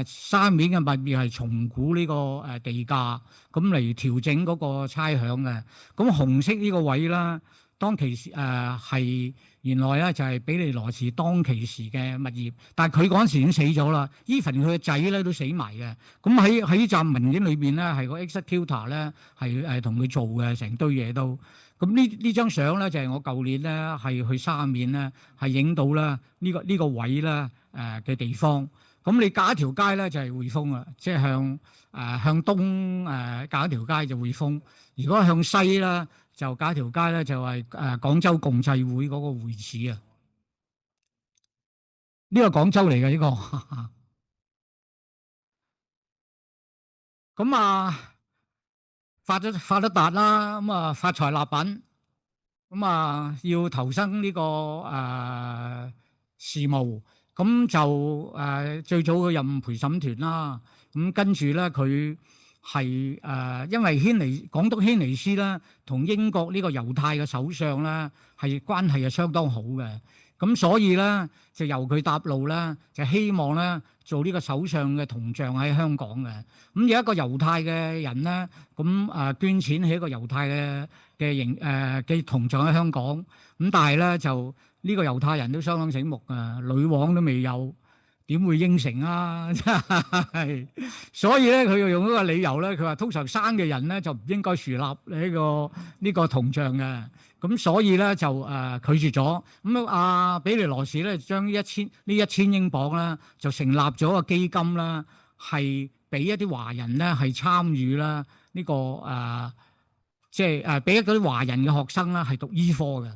沙面嘅物業係重估呢個地價，咁嚟調整嗰個差餉嘅。咁紅色呢個位啦，當其時係原來咧就係比利羅士當其時嘅物業，但係佢嗰陣時已經死咗啦。even 佢嘅仔咧都死埋嘅。咁喺呢站文件裏邊咧，係個 executor 咧係同佢做嘅成堆嘢都。咁呢張相咧就係我舊年咧係去沙面咧係影到啦呢個位咧嘅地方。咁你隔一條街咧就係匯豐啊，即係向東隔一條街就匯豐。如果向西啦，就隔一條街咧就係廣州共濟會嗰個會址啊。呢個廣州嚟嘅呢個。咁發得達啦，咁發財立品，咁要投身呢個事務，咁就最早佢任陪審團啦。咁跟住咧佢係因為港督軒尼詩咧同英國呢個猶太嘅首相咧係關係係相當好嘅。咁所以咧就由佢搭路咧，就希望咧做呢個首相嘅銅像喺香港嘅。咁有一個猶太嘅人咧，咁捐錢起一個猶太嘅銅像喺香港。咁但係咧就呢個猶太人都相當醒目啊，女王都未有，點會應承啊？真係，所以咧佢又用一個理由咧，佢話通常生嘅人咧就唔應該樹立呢個銅像嘅。咁所以咧就拒絕咗。咁比利羅士咧將呢一千英鎊啦，就成立咗個基金啦，係俾一啲華人咧係參與啦呢個即係俾嗰啲華人嘅學生啦係讀醫科嘅。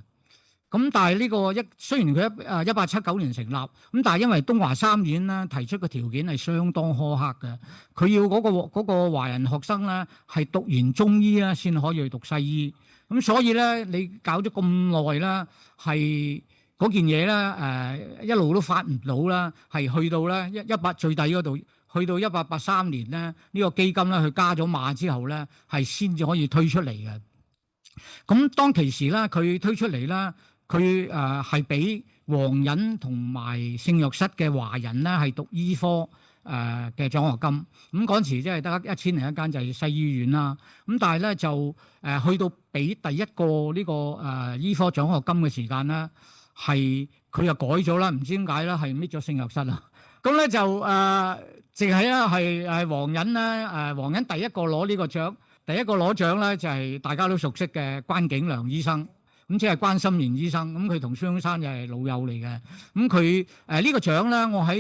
咁但係呢個雖然佢1879年成立，咁但係因為東華三院咧提出嘅條件係相當苛刻嘅，佢要嗰個華人學生咧係讀完中醫咧先可以去讀西醫，咁所以咧你搞咗咁耐啦，係嗰件嘢咧一路都發唔到啦，係去到咧最底嗰度，去到1883年咧呢個基金咧佢加咗碼之後咧係先至可以推出嚟嘅。咁當其時咧佢推出嚟啦。佢係俾皇仁同埋聖約瑟嘅華人咧係讀醫科嘅獎學金，咁嗰陣時即係得1000零一間就係西醫院啦。咁但係咧就去到俾第一個呢個醫科獎學金嘅時間咧，係佢又改咗啦，唔知點解啦，係搣咗聖約瑟啦。咁咧就淨係咧係皇仁咧皇仁第一個攞呢個獎，第一個攞獎咧就係大家都熟悉嘅關景良醫生。咁即係關心妍醫生，咁佢同孫中山又係老友嚟嘅。咁佢呢個獎咧，我喺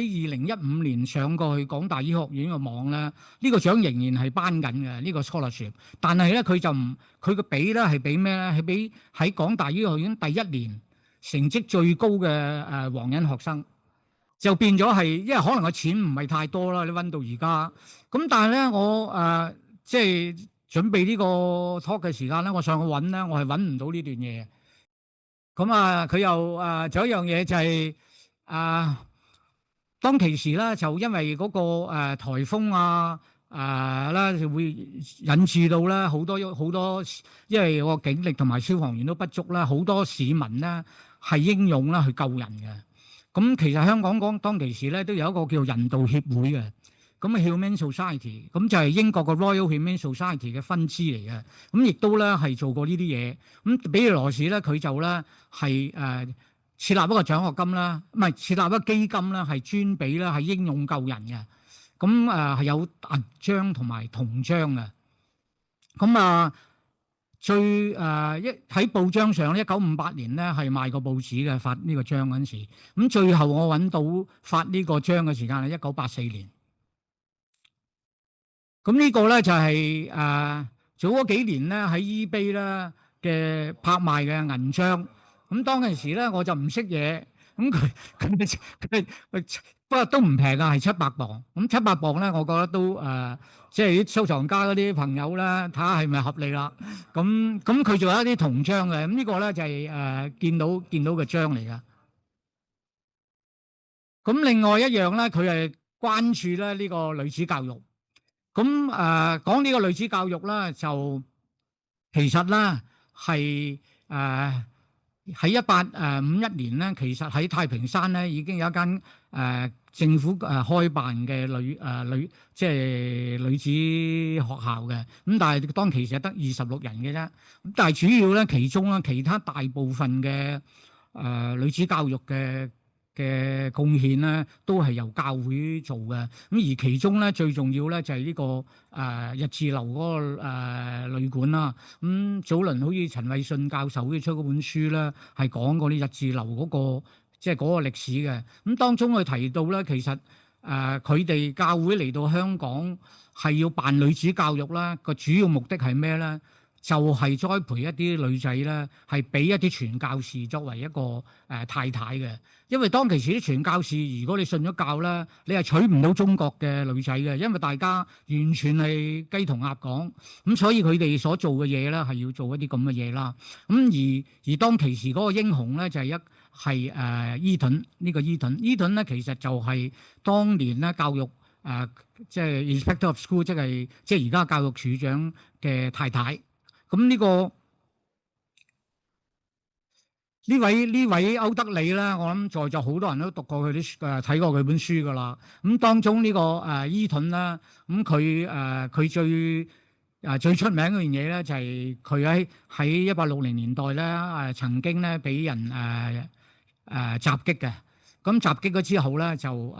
2015年上過去港大醫學院嘅網咧，呢個獎仍然係頒緊嘅呢個 scholarship。但係咧佢就唔，佢個比咧係比咩咧？係比喺港大醫學院第一年成績最高嘅黃仁學生，就變咗係，因為可能個錢唔係太多啦，你溫到而家。咁但係咧我即係準備呢個 talk 嘅時間咧，我上去揾咧，我係揾唔到呢段嘢。咁佢又仲有一樣嘢就係當其時咧，就因為嗰個颱風啦，就會引致到咧好多，因為個警力同埋消防員都不足啦，好多市民咧係英勇啦去救人嘅。咁其實香港當其時咧都有一個叫人道協會嘅。咁Humane Society，咁就係英國嘅 Royal Humane Society 嘅分支嚟嘅，咁亦都咧係做過呢啲嘢。咁比爾羅士咧，佢就咧係設立一個獎學金啦，唔係設立一個基金啦，係專俾咧係英勇救人嘅。咁係有銀章同埋銅章嘅。咁最喺報章上1958年咧係賣過報紙嘅，發呢個章嗰陣時。咁最後我揾到發呢個章嘅時間係1984年。咁呢個咧就係早嗰幾年咧喺 eBay 咧嘅拍賣嘅銀章。咁當陣時咧我就唔識嘢，咁佢不過都唔平㗎，係700磅。咁700磅咧，我覺得都即係啲收藏家嗰啲朋友咧睇下係咪合理啦。咁佢仲有一啲銅章嘅，咁呢個咧就係見到嘅章嚟㗎。咁另外一樣咧，佢係關注咧呢個女子教育。咁講呢個女子教育咧，就其實咧係喺1851年咧，其實喺太平山咧已經有一間政府開辦嘅即係女子學校嘅。咁但係當其時係得26人嘅啫。咁但係主要咧，其中咧其他大部分嘅女子教育嘅貢獻咧，都係由教會做嘅。咁而其中咧最重要咧就係呢個日治樓嗰個旅館啦。咁早輪好似陳偉信教授好似出嗰本書咧，係講過啲日治樓嗰個即係嗰個歷史嘅。咁當中佢提到咧，其實佢哋教會嚟到香港係要辦女子教育啦，個主要目的係咩咧？就係栽培一啲女仔咧，係俾一啲傳教士作為一個太太嘅。因為當其時啲傳教士，如果你信咗教咧，你係娶唔到中國嘅女仔嘅，因為大家完全係雞同鴨講。咁所以佢哋所做嘅嘢咧，係要做一啲咁嘅嘢啦。咁而當其時嗰個英雄咧，就係伊頓呢個伊頓咧，其實就係當年咧教育即係 Inspector of School，即係而家教育處長嘅太太。咁呢位歐德里咧，我諗在座好多人都讀過佢啲睇過佢本書噶啦。咁當中呢個伊頓啦，咁佢最出名嗰樣嘢咧，就係佢喺1860年代咧曾經咧俾人襲擊嘅。咁襲擊咗之後咧，就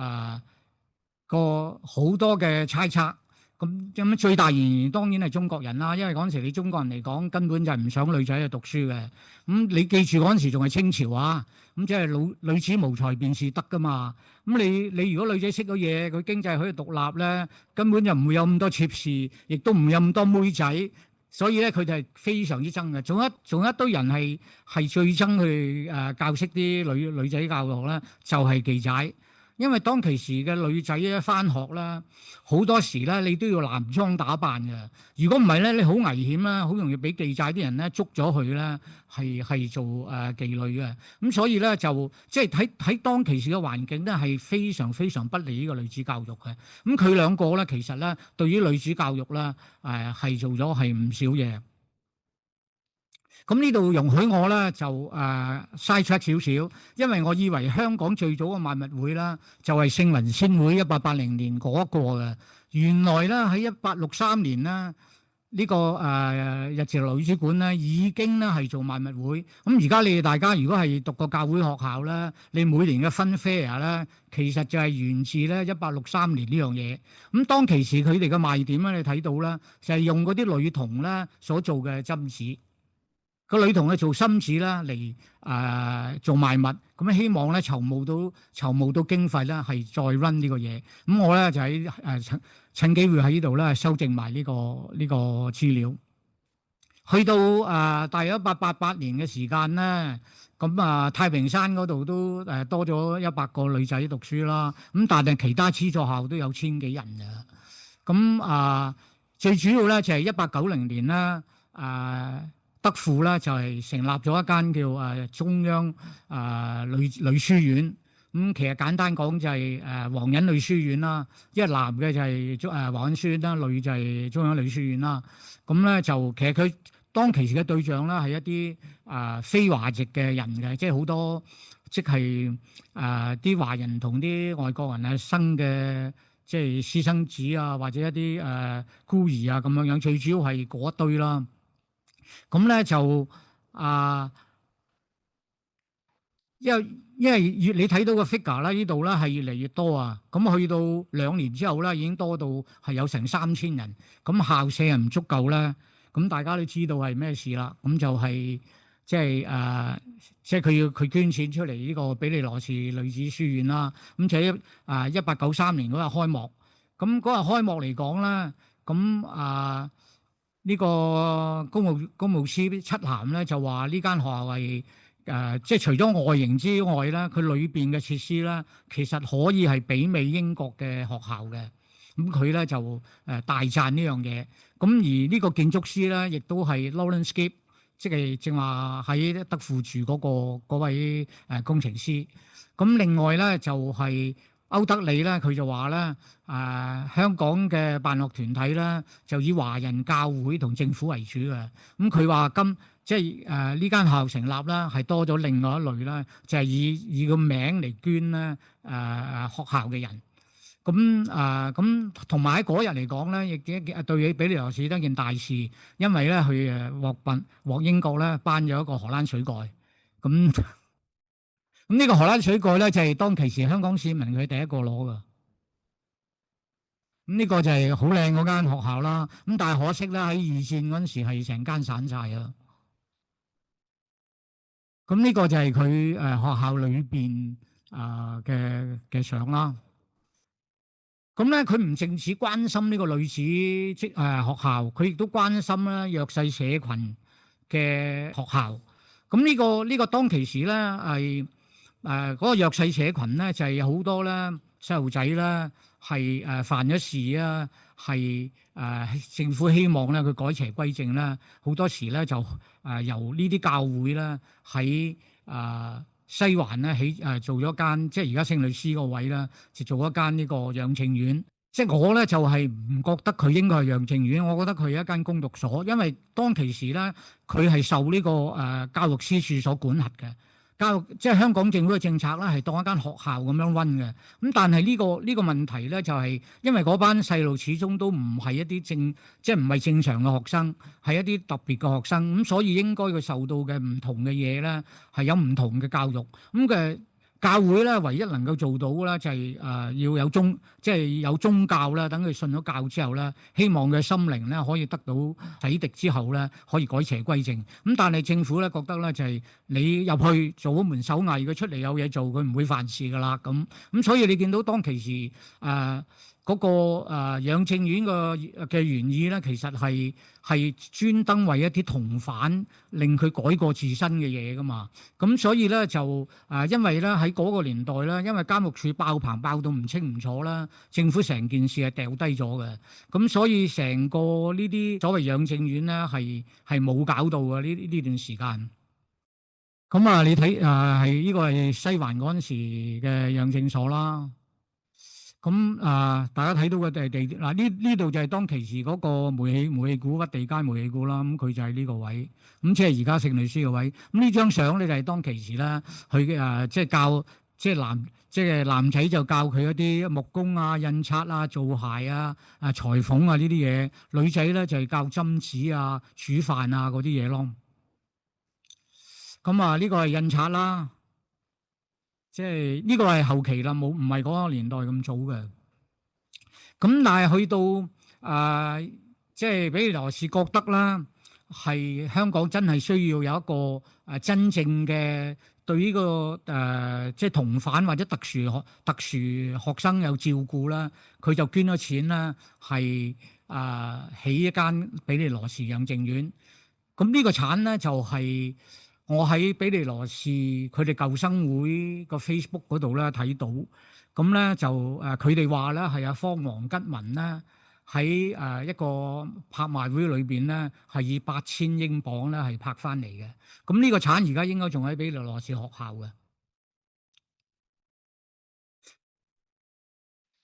個好多嘅猜測。咁最大原因當然係中國人啦，因為嗰陣時你中國人嚟講根本就係唔想女仔去讀書嘅。你記住嗰陣時仲係清朝啊，咁即係女子無才便是德噶嘛。你如果女仔識到嘢，佢經濟可以獨立咧，根本就唔會有咁多妾侍，亦都唔會有咁多妹仔。所以咧，佢哋係非常之憎嘅。仲有一堆人係最憎去教識啲女仔教育咧，就係妓仔。因為當其時嘅女仔咧返學啦，好多時咧你都要男裝打扮嘅。如果唔係咧，你好危險啦，好容易俾妓寨啲人咧捉咗佢咧，係做妓女嘅。咁所以咧就即係睇當其時嘅環境咧係非常非常不利呢個女子教育嘅。咁佢兩個咧其實咧對於女子教育咧係做咗係唔少嘢。咁呢度容許我咧就嘥出少少，因為我以為香港最早嘅賣物會啦，就係聖雲仙會1880年嗰一個嘅。原來咧喺1863年啦，呢個日治女主館咧已經咧係做賣物會。咁而家你哋大家如果係讀過教會學校咧，你每年嘅 fun fair 咧，其實就係源自咧1863年呢樣嘢。咁當其時佢哋嘅賣點咧，你睇到啦，就係用嗰啲女童咧所做嘅針子。個女童去做心子啦，嚟做賣物，咁希望咧籌募到經費咧，係再 run 呢個嘢。咁我咧就喺趁機會喺呢度咧修正埋呢個資料。去到大約1888年嘅時間咧，咁太平山嗰度都多咗100個女仔讀書啦。咁但係其他資助校都有1000幾人嘅。咁最主要咧就係1890年啦，德輔咧就係成立咗一間叫中央女書院。咁其實簡單講就係皇仁女書院啦，因為男嘅就係皇仁書院啦，女就係中央女書院啦。咁咧就其實佢當其時嘅對象咧係一啲非華籍嘅人嘅，即係好多即係啲華人同啲外國人生嘅，即係私生子啊，或者一啲孤兒啊咁樣樣，最主要係嗰一堆啦。咁咧就因為你睇到個 figure 啦，呢度咧係越嚟越多啊。咁去到2年之後咧，已經多到係有成3000人。咁校舍係唔足夠咧，咁大家都知道係咩事啦。咁就係即係佢捐錢出嚟呢個比利羅士女子書院啦。咁就喺1893年嗰日開幕。咁嗰日開幕嚟講咧，咁呢個公務司七函咧就話呢間學校係即係除咗外形之外咧，佢裏邊嘅設施咧，其實可以係媲美英國嘅學校嘅。咁佢咧就大讚呢樣嘢。咁而呢個建築師咧，亦都係 Lawrence Gibb，即係正話喺德輔住嗰位工程師。咁另外咧就係歐德利咧，佢就話咧香港嘅辦學團體咧就以華人教會同政府為主嘅。咁佢話即係呢間學校成立啦，係多咗另外一類啦，就係以個名嚟捐咧學校嘅人。咁同埋喺嗰日嚟講咧，亦對比利羅士都一件大事，因為咧佢獲英國咧頒咗一個荷蘭水蓋。咁呢個荷蘭水蓋咧就係當其時香港市民佢第一個攞㗎。咁呢個就係好靚嗰間學校啦。咁但係可惜咧喺二戰嗰陣時係成間散晒啦。咁呢個就係佢學校裏邊嘅相啦。咁咧佢唔淨止關心呢個女子學校，佢亦都關心咧弱勢社群嘅學校。咁呢個當其時咧係嗰個弱勢社群咧就係好多咧細路仔咧係犯咗事啊，係政府希望咧佢改邪歸正啦。好多時咧就由呢啲教會咧喺西環咧做咗間，即係而家聖律師個位啦，就做一間呢個養靜院。即係我咧就係唔覺得佢應該係養靜院，我覺得佢係一間供讀所，因為當其時咧佢係受呢個教育司署所管轄嘅。教育即係香港政府嘅政策咧，係當一間學校咁樣溫嘅。咁但係呢個問題咧，就係因為嗰班細路始終都唔係一啲即係唔係正常嘅學生，係一啲特別嘅學生。咁所以應該佢受到嘅唔同嘅嘢咧，係有唔同嘅教育。咁嘅教會咧唯一能夠做到咧就係要有即係有宗教啦，等佢信咗教之後咧，希望佢心靈咧可以得到洗滌之後咧，可以改邪歸正。咁但係政府咧覺得咧就係你入去做一門手藝，佢出嚟有嘢做，佢唔會犯事噶啦。咁所以你見到當其時嗰個養正院嘅原意咧，其實係專登為一啲同犯令佢改過自身嘅嘢噶嘛。咁所以咧就因為咧喺嗰個年代咧，因為監獄處爆棚爆到唔清唔楚啦，政府成件事係掉低咗嘅。咁所以成個呢啲所謂養正院咧係冇搞到嘅呢段時間。咁你睇係呢個係西環嗰陣時嘅養正所啦。咁大家睇到嘅地嗱呢度就係當其時嗰個煤氣鼓屈地街煤氣鼓啦。咁佢就係呢個位，咁即係而家聖女書嘅位。咁呢張相咧就係當其時咧，佢即係教即係男仔就教佢一啲木工啊、印刷啊、做鞋啊、裁縫啊呢啲嘢。女仔咧就係教針黹啊、煮飯啊嗰啲嘢咯。咁呢個係印刷啦。即係呢個係後期啦，唔係嗰個年代咁早嘅。咁但係去到即係比利羅士覺得啦，係香港真係需要有一個真正嘅對呢個即係同犯或者特殊學生有照顧啦，佢就捐咗錢啦，係起一間比利羅士養正院。咁呢個產咧就係我喺比利羅士佢哋舊生會個 Facebook 嗰度咧睇到。咁咧就佢哋話咧係阿方王吉民咧喺一個拍賣會裏邊咧係以8000英鎊咧係拍翻嚟嘅。咁呢個產而家應該仲喺比利羅士學校嘅。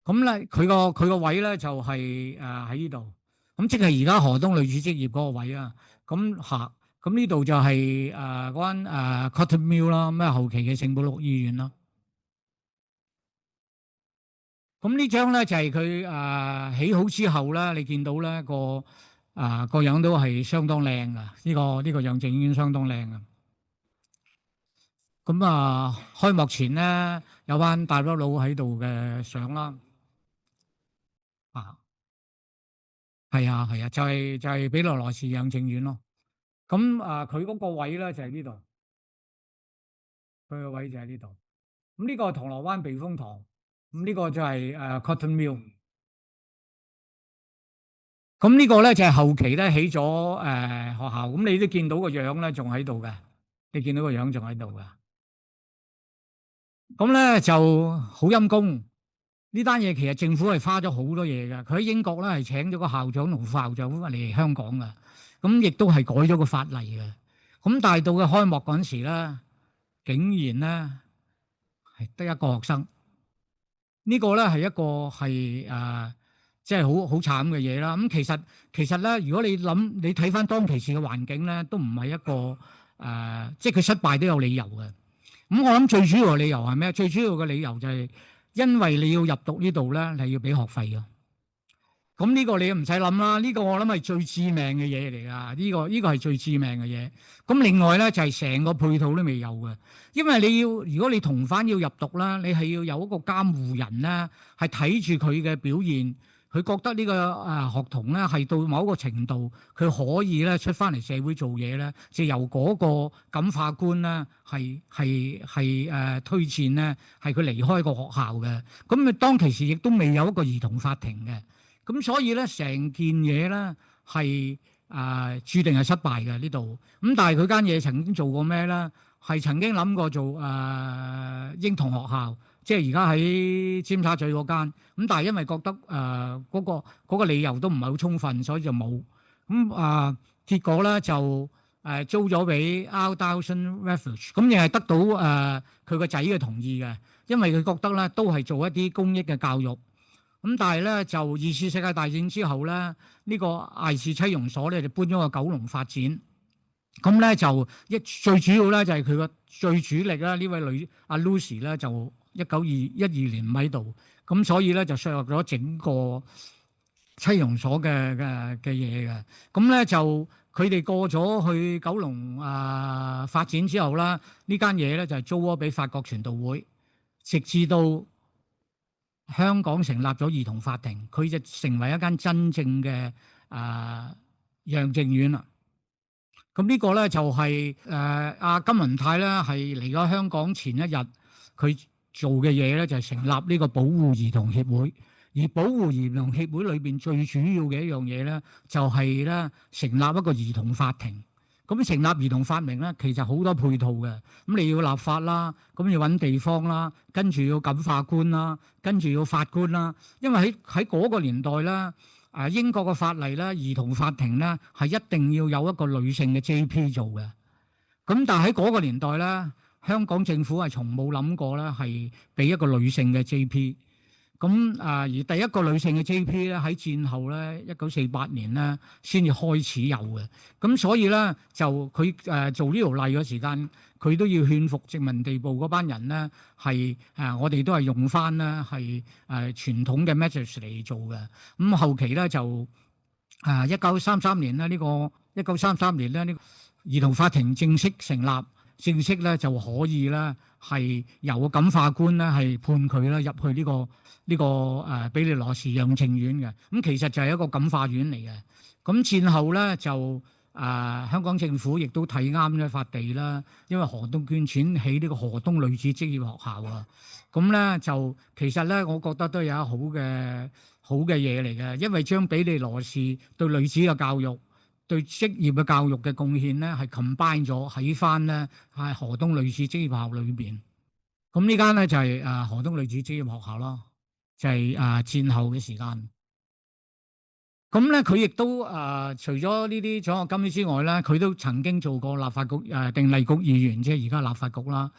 咁咧佢個位咧就係喺呢度。咁即係而家何東女子職業嗰個位啊。咁呢度就係嗰間Cotton Mill 啦，咩後期嘅聖保祿醫院啦。咁呢張咧就係佢起好之後咧，你見到咧個樣都係相當靚噶。呢個養正院相當靚啊。咁開幕前咧有班大粒佬喺度嘅相啦。係啊，就係比利羅士養正院咯。咁佢嗰個位咧就係呢度，佢個位就喺呢度。咁呢個係銅鑼灣避風塘。咁呢個就係Cotton Mill。咁呢個咧就係後期咧起咗學校。咁你都見到個樣咧仲喺度嘅，你見到個樣仲喺度嘅。咁咧就好陰功。呢單嘢其實政府係花咗好多嘢嘅。佢喺英國咧係請咗個校長同副校長嚟香港嘅。咁亦都係改咗個法例嘅。咁但係到佢開幕嗰陣時咧，竟然咧係得一個學生。呢個咧係一個係即係好慘嘅嘢啦。咁其實咧，如果你睇翻當其時嘅環境咧，都唔係一個即係佢失敗都有理由嘅。咁我諗最主要嘅理由係咩？最主要嘅理由就係因為你要入讀呢度咧，你要俾學費嘅。咁呢個你唔使諗啦，呢個我諗係最致命嘅嘢嚟㗎。呢個係最致命嘅嘢。咁另外咧就係成個配套都未有嘅，因為如果你同犯要入讀啦，你係要有一個監護人咧，係睇住佢嘅表現，佢覺得呢個學童咧係到某一個程度，佢可以咧出翻嚟社會做嘢咧，就由嗰個感化官咧係推薦咧，係佢離開個學校嘅。咁當其時亦都未有一個兒童法庭嘅。咁所以咧，成件嘢咧係註定係失敗嘅呢度。咁但係佢間嘢曾經做過咩咧？係曾經諗過做嬰童學校，即係而家喺尖沙咀嗰間。咁但係因為覺得嗰個理由都唔係好充分，所以就冇。咁結果咧就租咗俾 Ardowson Refuge。咁亦係得到佢個仔嘅同意嘅，因為佢覺得咧都係做一啲公益嘅教育。咁但係咧，就二次世界大戰之後咧，呢個艾士妻傭所咧就搬咗去九龍發展。咁咧就最主要咧就係佢個最主力啦，呢位女阿 Lucy 咧就1912年唔喺度，咁所以咧就削弱咗整個妻傭所嘅嘢嘅。咁咧就佢哋過咗去九龍發展之後啦，呢間嘢咧就係租咗俾法國傳道會。直至到香港成立咗兒童法庭，佢就成為一間真正嘅養正院啦。咁呢個咧就係阿金文泰咧係嚟咗香港前一日，佢做嘅嘢咧就係成立呢個保護兒童協會。而保護兒童協會裏邊最主要嘅一樣嘢咧，就係咧成立一個兒童法庭。咁成立兒童法庭咧，其實好多配套嘅。咁你要立法啦，咁要揾地方啦，跟住要感化官啦，跟住要法官啦。因為喺嗰個年代咧，英國嘅法例咧，兒童法庭咧係一定要有一個女性嘅 J.P. 做嘅。咁但係喺嗰個年代咧，香港政府係從冇諗過咧係俾一個女性嘅 J.P. 咁而第一個女性嘅 J.P. 咧喺戰後咧1948年咧先至開始有嘅。咁所以咧就佢做呢條例嘅時間，佢都要勸服殖民地部嗰班人咧係我哋都係用翻咧係傳統嘅 methods 嚟做嘅。咁後期咧就1933年咧呢個1933年咧呢個兒童法庭正式成立，正式咧就可以咧係由個感化官咧係判佢咧入去呢個庇理羅士養正院嘅。咁其實就係一個感化院嚟嘅。咁戰後咧就香港政府亦都睇啱呢塊地啦，因為何東捐錢起呢個何東女子職業學校啊。咁咧就其實咧，我覺得都有一好嘅嘢嚟嘅，因為將庇理羅士對女子嘅教育、對職業嘅教育嘅貢獻咧，係 combine 咗喺翻咧係何東女子職業學校裏邊。咁呢間咧就係何東女子職業學校咯，就係戰後嘅時間。咁咧佢亦都除咗呢啲獎學金之外咧，佢都曾經做過立法局定例局議員，即係而家立法局啦。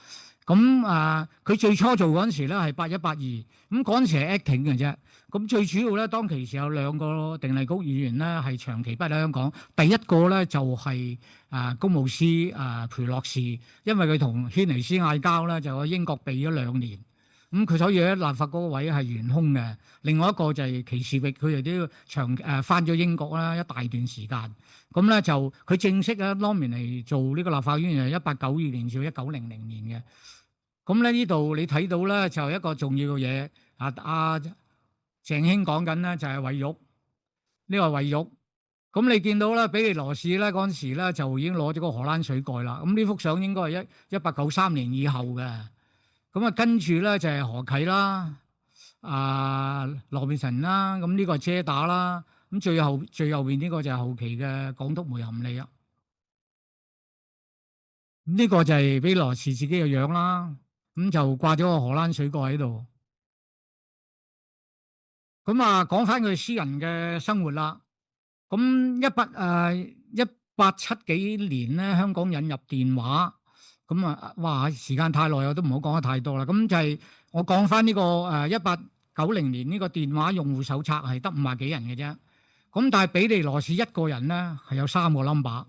咁佢最初做嗰陣時咧係81、82，咁嗰陣時係 acting 嘅啫。咁最主要咧，當其時有兩個定例局議員咧係長期不喺香港。第一個咧就係公務司裴樂士，因為佢同軒尼詩嗌交咧，就喺英國避咗2年。咁佢所以喺立法嗰個位係懸空嘅。另外一個就係祁士域，佢哋都要翻咗英國啦一大段時間。咁咧就佢正式咧 nominate 嚟做呢個立法院係1892年至1900年嘅。咁咧呢度你睇到咧就係一個重要嘅嘢。阿鄭兄講緊咧就係惠玉，呢個惠玉。咁你見到咧庇理羅士咧嗰陣時咧就已經攞咗個荷蘭水蓋啦。咁呢幅相應該係1893年以後嘅。咁跟住咧就係何啟啦，羅便臣啦，咁呢個係遮打啦，咁最後邊呢個就係後期嘅港督梅含利啊。呢個就係庇理羅士自己嘅樣啦，咁就掛咗個荷蘭水蓋喺度。咁講翻佢私人嘅生活啦。咁1870幾年咧，香港引入電話。咁哇！時間太耐，我都唔好講得太多啦。咁就係我講翻呢個1890年呢個電話用戶手冊係得50幾人嘅啫。咁但係庇理羅士一個人咧係有3個 number，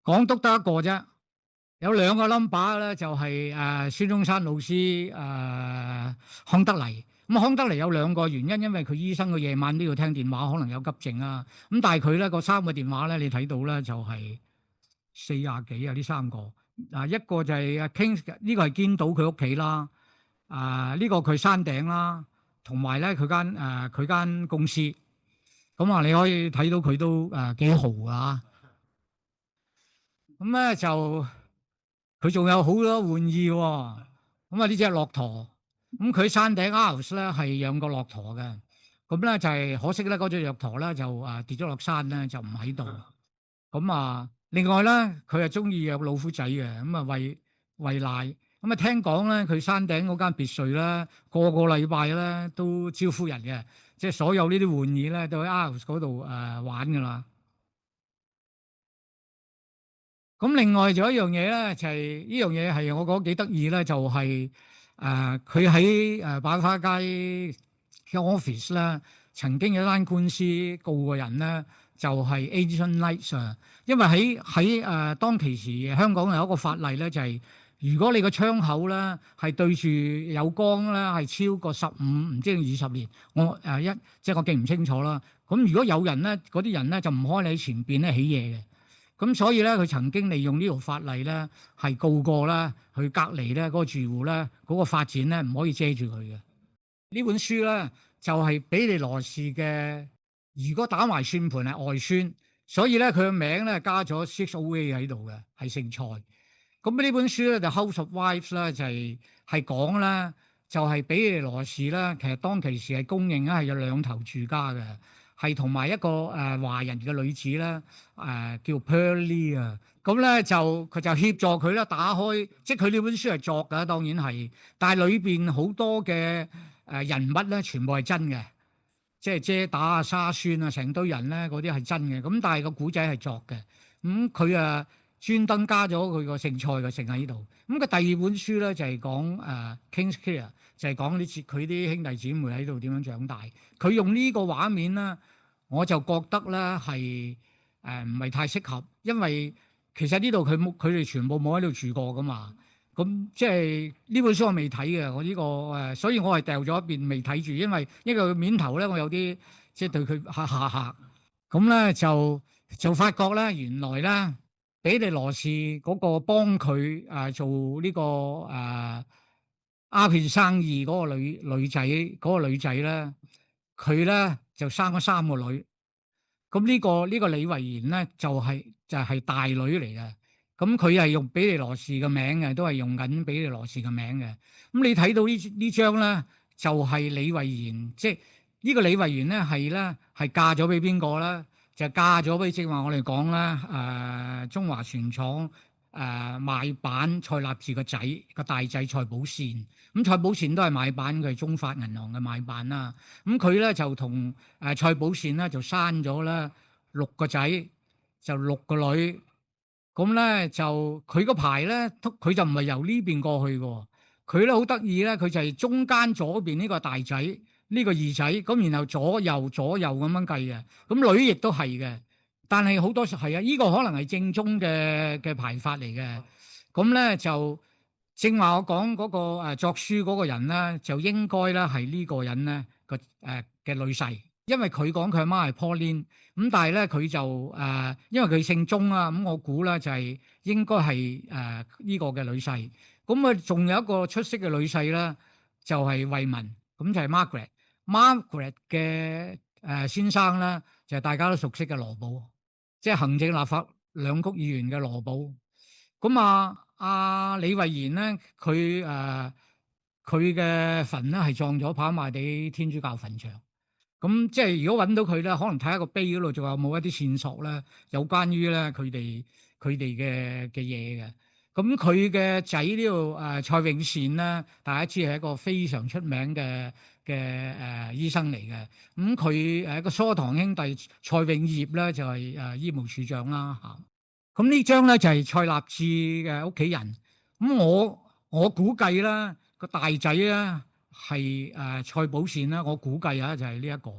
港督得一個啫。有2個 number 咧就係孫中山老師康德黎。咁康德黎有2個原因，因為佢醫生嘅夜晚都要聽電話，可能有急症啊。咁但係佢咧個3個電話咧，你睇到咧就係40幾啊，呢3個。一個就係King，呢個係堅島佢屋企啦。呢個佢山頂啦，同埋咧佢間公司。咁你可以睇到佢都幾豪啊。咁咧就佢仲有好多玩意喎。咁呢隻駱駝，咁佢山頂 house 咧係養過駱駝嘅。咁咧就係可惜咧嗰隻駱駝咧就跌咗落山咧就唔喺度。咁另外咧，佢係中意養老虎仔嘅，咁餵奶。咁聽講咧，佢山頂嗰間別墅咧，個禮拜咧都招呼人嘅，即係所有呢啲玩意咧都喺 house 嗰度玩噶啦。咁另外仲有一樣嘢咧，就係呢樣嘢係我覺得幾得意咧，就係佢喺百花街嘅 office 咧，曾經有單官司告個人咧，就係 Asian Lights 啊。因為喺當其時香港有一個法例咧，就係如果你個窗口咧係對住有光咧，係超過15唔知20年，即係我記唔清楚啦。咁如果有人咧，嗰啲人咧就唔開你喺前邊咧起嘢嘅。咁所以咧，佢曾經利用呢條法例咧，係告過啦，去隔離咧嗰個住戶咧，嗰個發展咧唔可以遮住佢嘅。呢本書咧就係比利羅士嘅，如果打埋算盤係外孫，所以咧佢嘅名咧加咗 6OA 喺度嘅，係姓蔡。咁呢本書咧就 House of Wives 咧就係講咧，就係比利羅士咧，其實當其時係公認咧係有兩頭住家嘅，係同埋一個華人嘅女子咧叫 Pearlie 啊。咁咧就佢就協助佢啦，打開即係佢呢本書係作㗎，當然係，但係裏邊好多嘅人物咧全部係真嘅，即係遮打啊、沙宣啊，成堆人咧嗰啲係真嘅。咁但係個古仔係作嘅。咁佢專登加咗佢個姓蔡嘅姓喺度。咁佢第二本書咧就係講King's Clear，就係講啲佢啲兄弟姊妹喺度點樣長大。佢用呢個畫面咧，我就覺得咧係唔係太適合，因為其實呢度佢哋全部冇喺度住過噶嘛。咁即係呢本書我未睇嘅，我呢個所以我係掉咗一邊未睇住，因為面頭咧我有啲即係對佢嚇。咁咧就發覺咧，原來咧比利羅士嗰個幫佢做呢個鴉片生意嗰個女仔咧，佢咧就生咗3個女。咁呢個李維賢咧就係大女嚟嘅。咁佢係用比利羅士嘅名嘅，都係用緊比利羅士嘅名嘅。咁你睇到呢張咧，就係李維賢，即係呢個李維賢咧係嫁咗俾邊個咧？就嫁咗俾正話我哋講啦，中華船廠買辦蔡立智個仔個大仔蔡寶善。咁蔡寶善都係買辦，佢係中發銀行嘅買辦啦。咁佢咧就同蔡寶善咧就生咗咧6個仔，就6個女。咁咧就佢個牌咧，佢就唔係由呢邊過去嘅。佢咧好得意咧，佢就係中間左邊呢個大仔，呢個二仔，咁然後左右咁樣計嘅。咁女亦都係嘅，但係好多時係啊，呢個可能係正宗嘅排法嚟嘅。咁咧就正話我講嗰個作書嗰個人咧，就應該咧係呢個人咧個嘅女婿，因為佢講佢阿媽係 Pauline。咁但係咧佢就因為佢姓鐘啊，咁我估咧就係應該係呢個嘅女婿。咁啊，仲有一個出色嘅女婿咧，就係惠民，咁就係 Margaret。Margaret 嘅先生咧，就係大家都熟悉嘅羅保，即係行政立法兩局議員嘅羅保。咁阿李惠賢咧，佢嘅墳咧係葬咗跑馬地天主教墳場。咁即係如果揾到佢咧，可能睇下個碑嗰度仲有冇一啲線索咧，有關於咧佢哋嘅嘢嘅。咁佢嘅仔呢度蔡永善咧，大家知係一個非常出名嘅醫生嚟嘅。咁佢個疏堂兄弟蔡永業咧就係醫務處長啦嚇。咁呢張咧就係蔡立智嘅屋企人。咁我估計啦，個大仔咧係蔡寶善啦，我估計就係呢一個。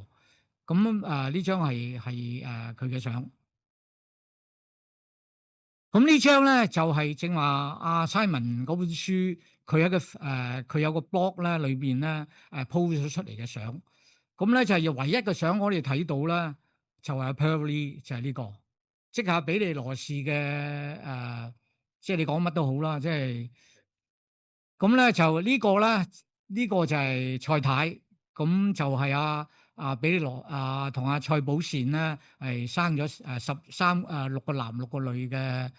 咁呢張係佢嘅相。咁呢張咧就係正話阿 Simon 嗰本書，佢有個 blog 咧，裏邊咧po 咗出嚟嘅相。咁咧就係唯一嘅相我哋睇到咧，就係 Pearlie 就係呢個，即係比利羅士嘅即係你講乜都好啦，即係咁咧就呢個咧，呢個就係蔡太。咁就係比利羅同阿蔡寶善咧係生咗6個男6個女嘅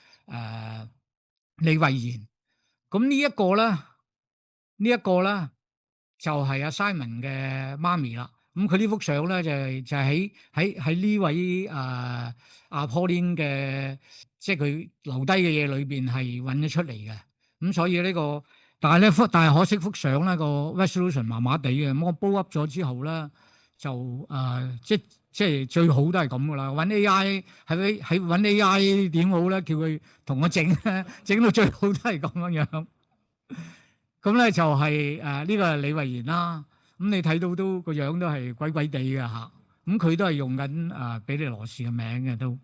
李惠賢。咁呢一個咧，就係阿 Simon 嘅媽咪啦。咁佢呢幅相咧就係喺呢位阿 Pauline 嘅，即係佢留低嘅嘢裏邊係揾咗出嚟嘅。咁所以呢個，但係可惜幅相咧個 resolution 麻麻地嘅。咁我煲 up 咗之後咧，就即係最好都係咁噶啦。揾 AI 揾 AI 點好咧？叫佢同我整整到最好都係咁樣樣。咁咧就係呢個係李惠賢啦。咁你睇到都個樣都係鬼鬼地嘅嚇。咁佢都係用緊比利羅士嘅名嘅都。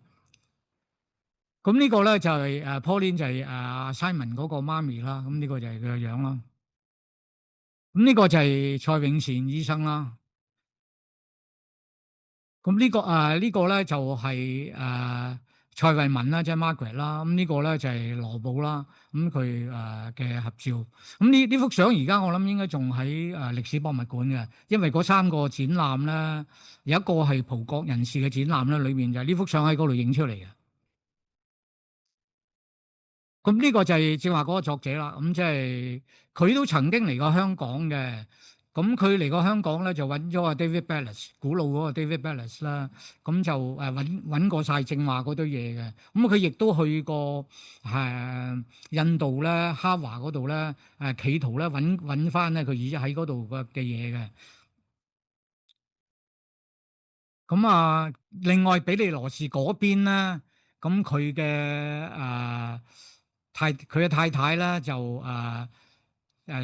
咁呢個咧就係Pauline 就係Simon 嗰個媽咪啦。咁呢個就係佢嘅樣啦。咁呢個就係蔡永善醫生啦。咁呢個咧就係蔡慧文啦，即係 Margaret 啦，咁呢個咧就係羅寶啦，咁佢嘅合照。咁呢幅相而家我諗應該仲喺歷史博物館嘅，因為嗰三個展覽咧，有一個係葡國人士嘅展覽咧，裏面就係呢幅相喺嗰度影出嚟嘅。咁呢個就係正話嗰個作者啦，咁即係佢都曾經嚟過香港嘅。咁佢嚟過香港咧，就揾咗阿 David Bellis，古老嗰個 David Bellis 啦。咁就揾過晒正話嗰堆嘢嘅。咁佢亦都去過印度咧，哈華嗰度咧，企圖咧揾翻咧佢而家喺嗰度嘅嘢嘅。咁另外比利羅士嗰邊咧，咁佢嘅太太咧就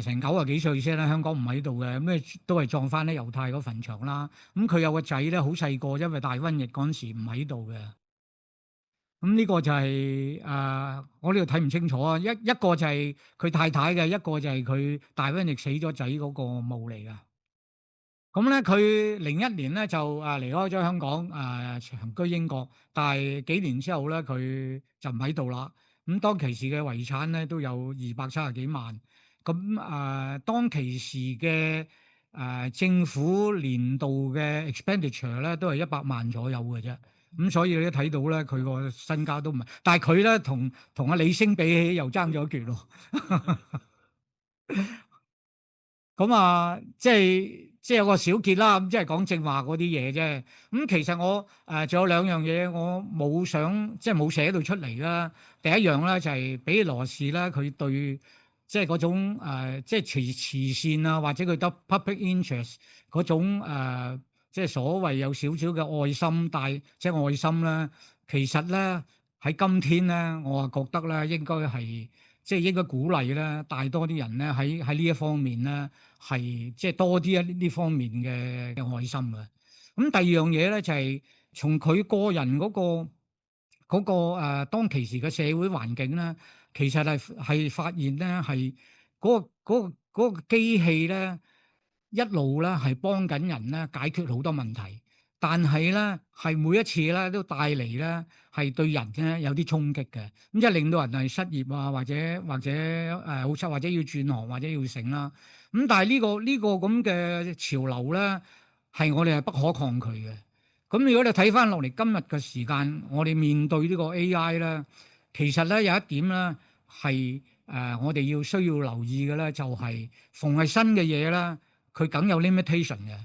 成90幾歲先啦，香港唔喺度嘅，咩都係葬翻喺猶太嗰墳場啦。咁佢有個仔咧，好細個，因為大瘟疫嗰陣時唔喺度嘅。咁呢個就係我呢度睇唔清楚啊，一個就係佢太太嘅，一個就係佢大瘟疫死咗仔嗰個墓嚟噶。咁咧，佢01年咧就離開咗香港，長居英國。但係幾年之後咧，佢就唔喺度啦。咁當其時嘅遺產咧都有270幾萬。咁當其時嘅政府年度嘅 expenditure 咧都係100萬左右嘅啫。咁所以你都睇到咧，佢個身家都唔係。但係佢咧同阿李星比起又爭咗一橛咯。咁即係有個小結啦，咁即係講正話嗰啲嘢啫。咁其實我仲有兩樣嘢，我冇想即係冇寫到出嚟啦。第一樣咧就係比利羅士啦，佢對即係嗰種即係慈善啊，或者佢得 public interest 嗰種即係所謂有少少嘅愛心，但係即係愛心咧，其實咧喺今天咧，我啊覺得咧應該係。即係應該鼓勵咧，帶多啲人咧喺呢一方面咧，係即係多啲呢方面嘅愛心嘅。咁第二樣嘢咧就係從佢個人嗰個當其時嘅社會環境咧，其實係發現咧係嗰個機器咧一路咧係幫緊人咧解決好多問題，但係咧係每一次咧都帶嚟咧係對人咧有啲衝擊嘅，咁即係令到人係失業啊，或者好差，或者要轉行或者要成啦。咁但係呢個咁嘅潮流咧係我哋係不可抗拒嘅。咁如果你睇翻落嚟今日嘅時間，我哋面對呢個 AI 咧，其實咧有一點咧係我哋需要留意嘅咧，就係逢係新嘅嘢咧，佢梗有 limitation 嘅。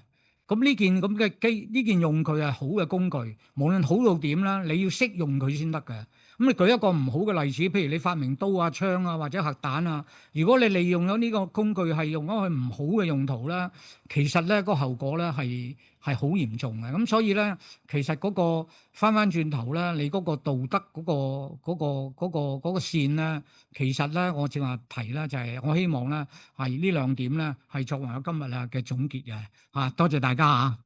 咁呢件咁嘅機，呢件用佢係好嘅工具，無論好到點啦，你要識用佢先得嘅。咁你舉一個唔好嘅例子，譬如你發明刀啊、槍啊或者核彈啊，如果你利用咗呢個工具係用咗佢唔好嘅用途啦，其實咧個後果咧係好嚴重嘅。咁所以咧，其實嗰個翻轉頭咧，你嗰個道德嗰個線咧，其實咧我正話提啦，就係我希望咧係呢兩點咧係作為我今日啊嘅總結嘅。多謝大家嚇。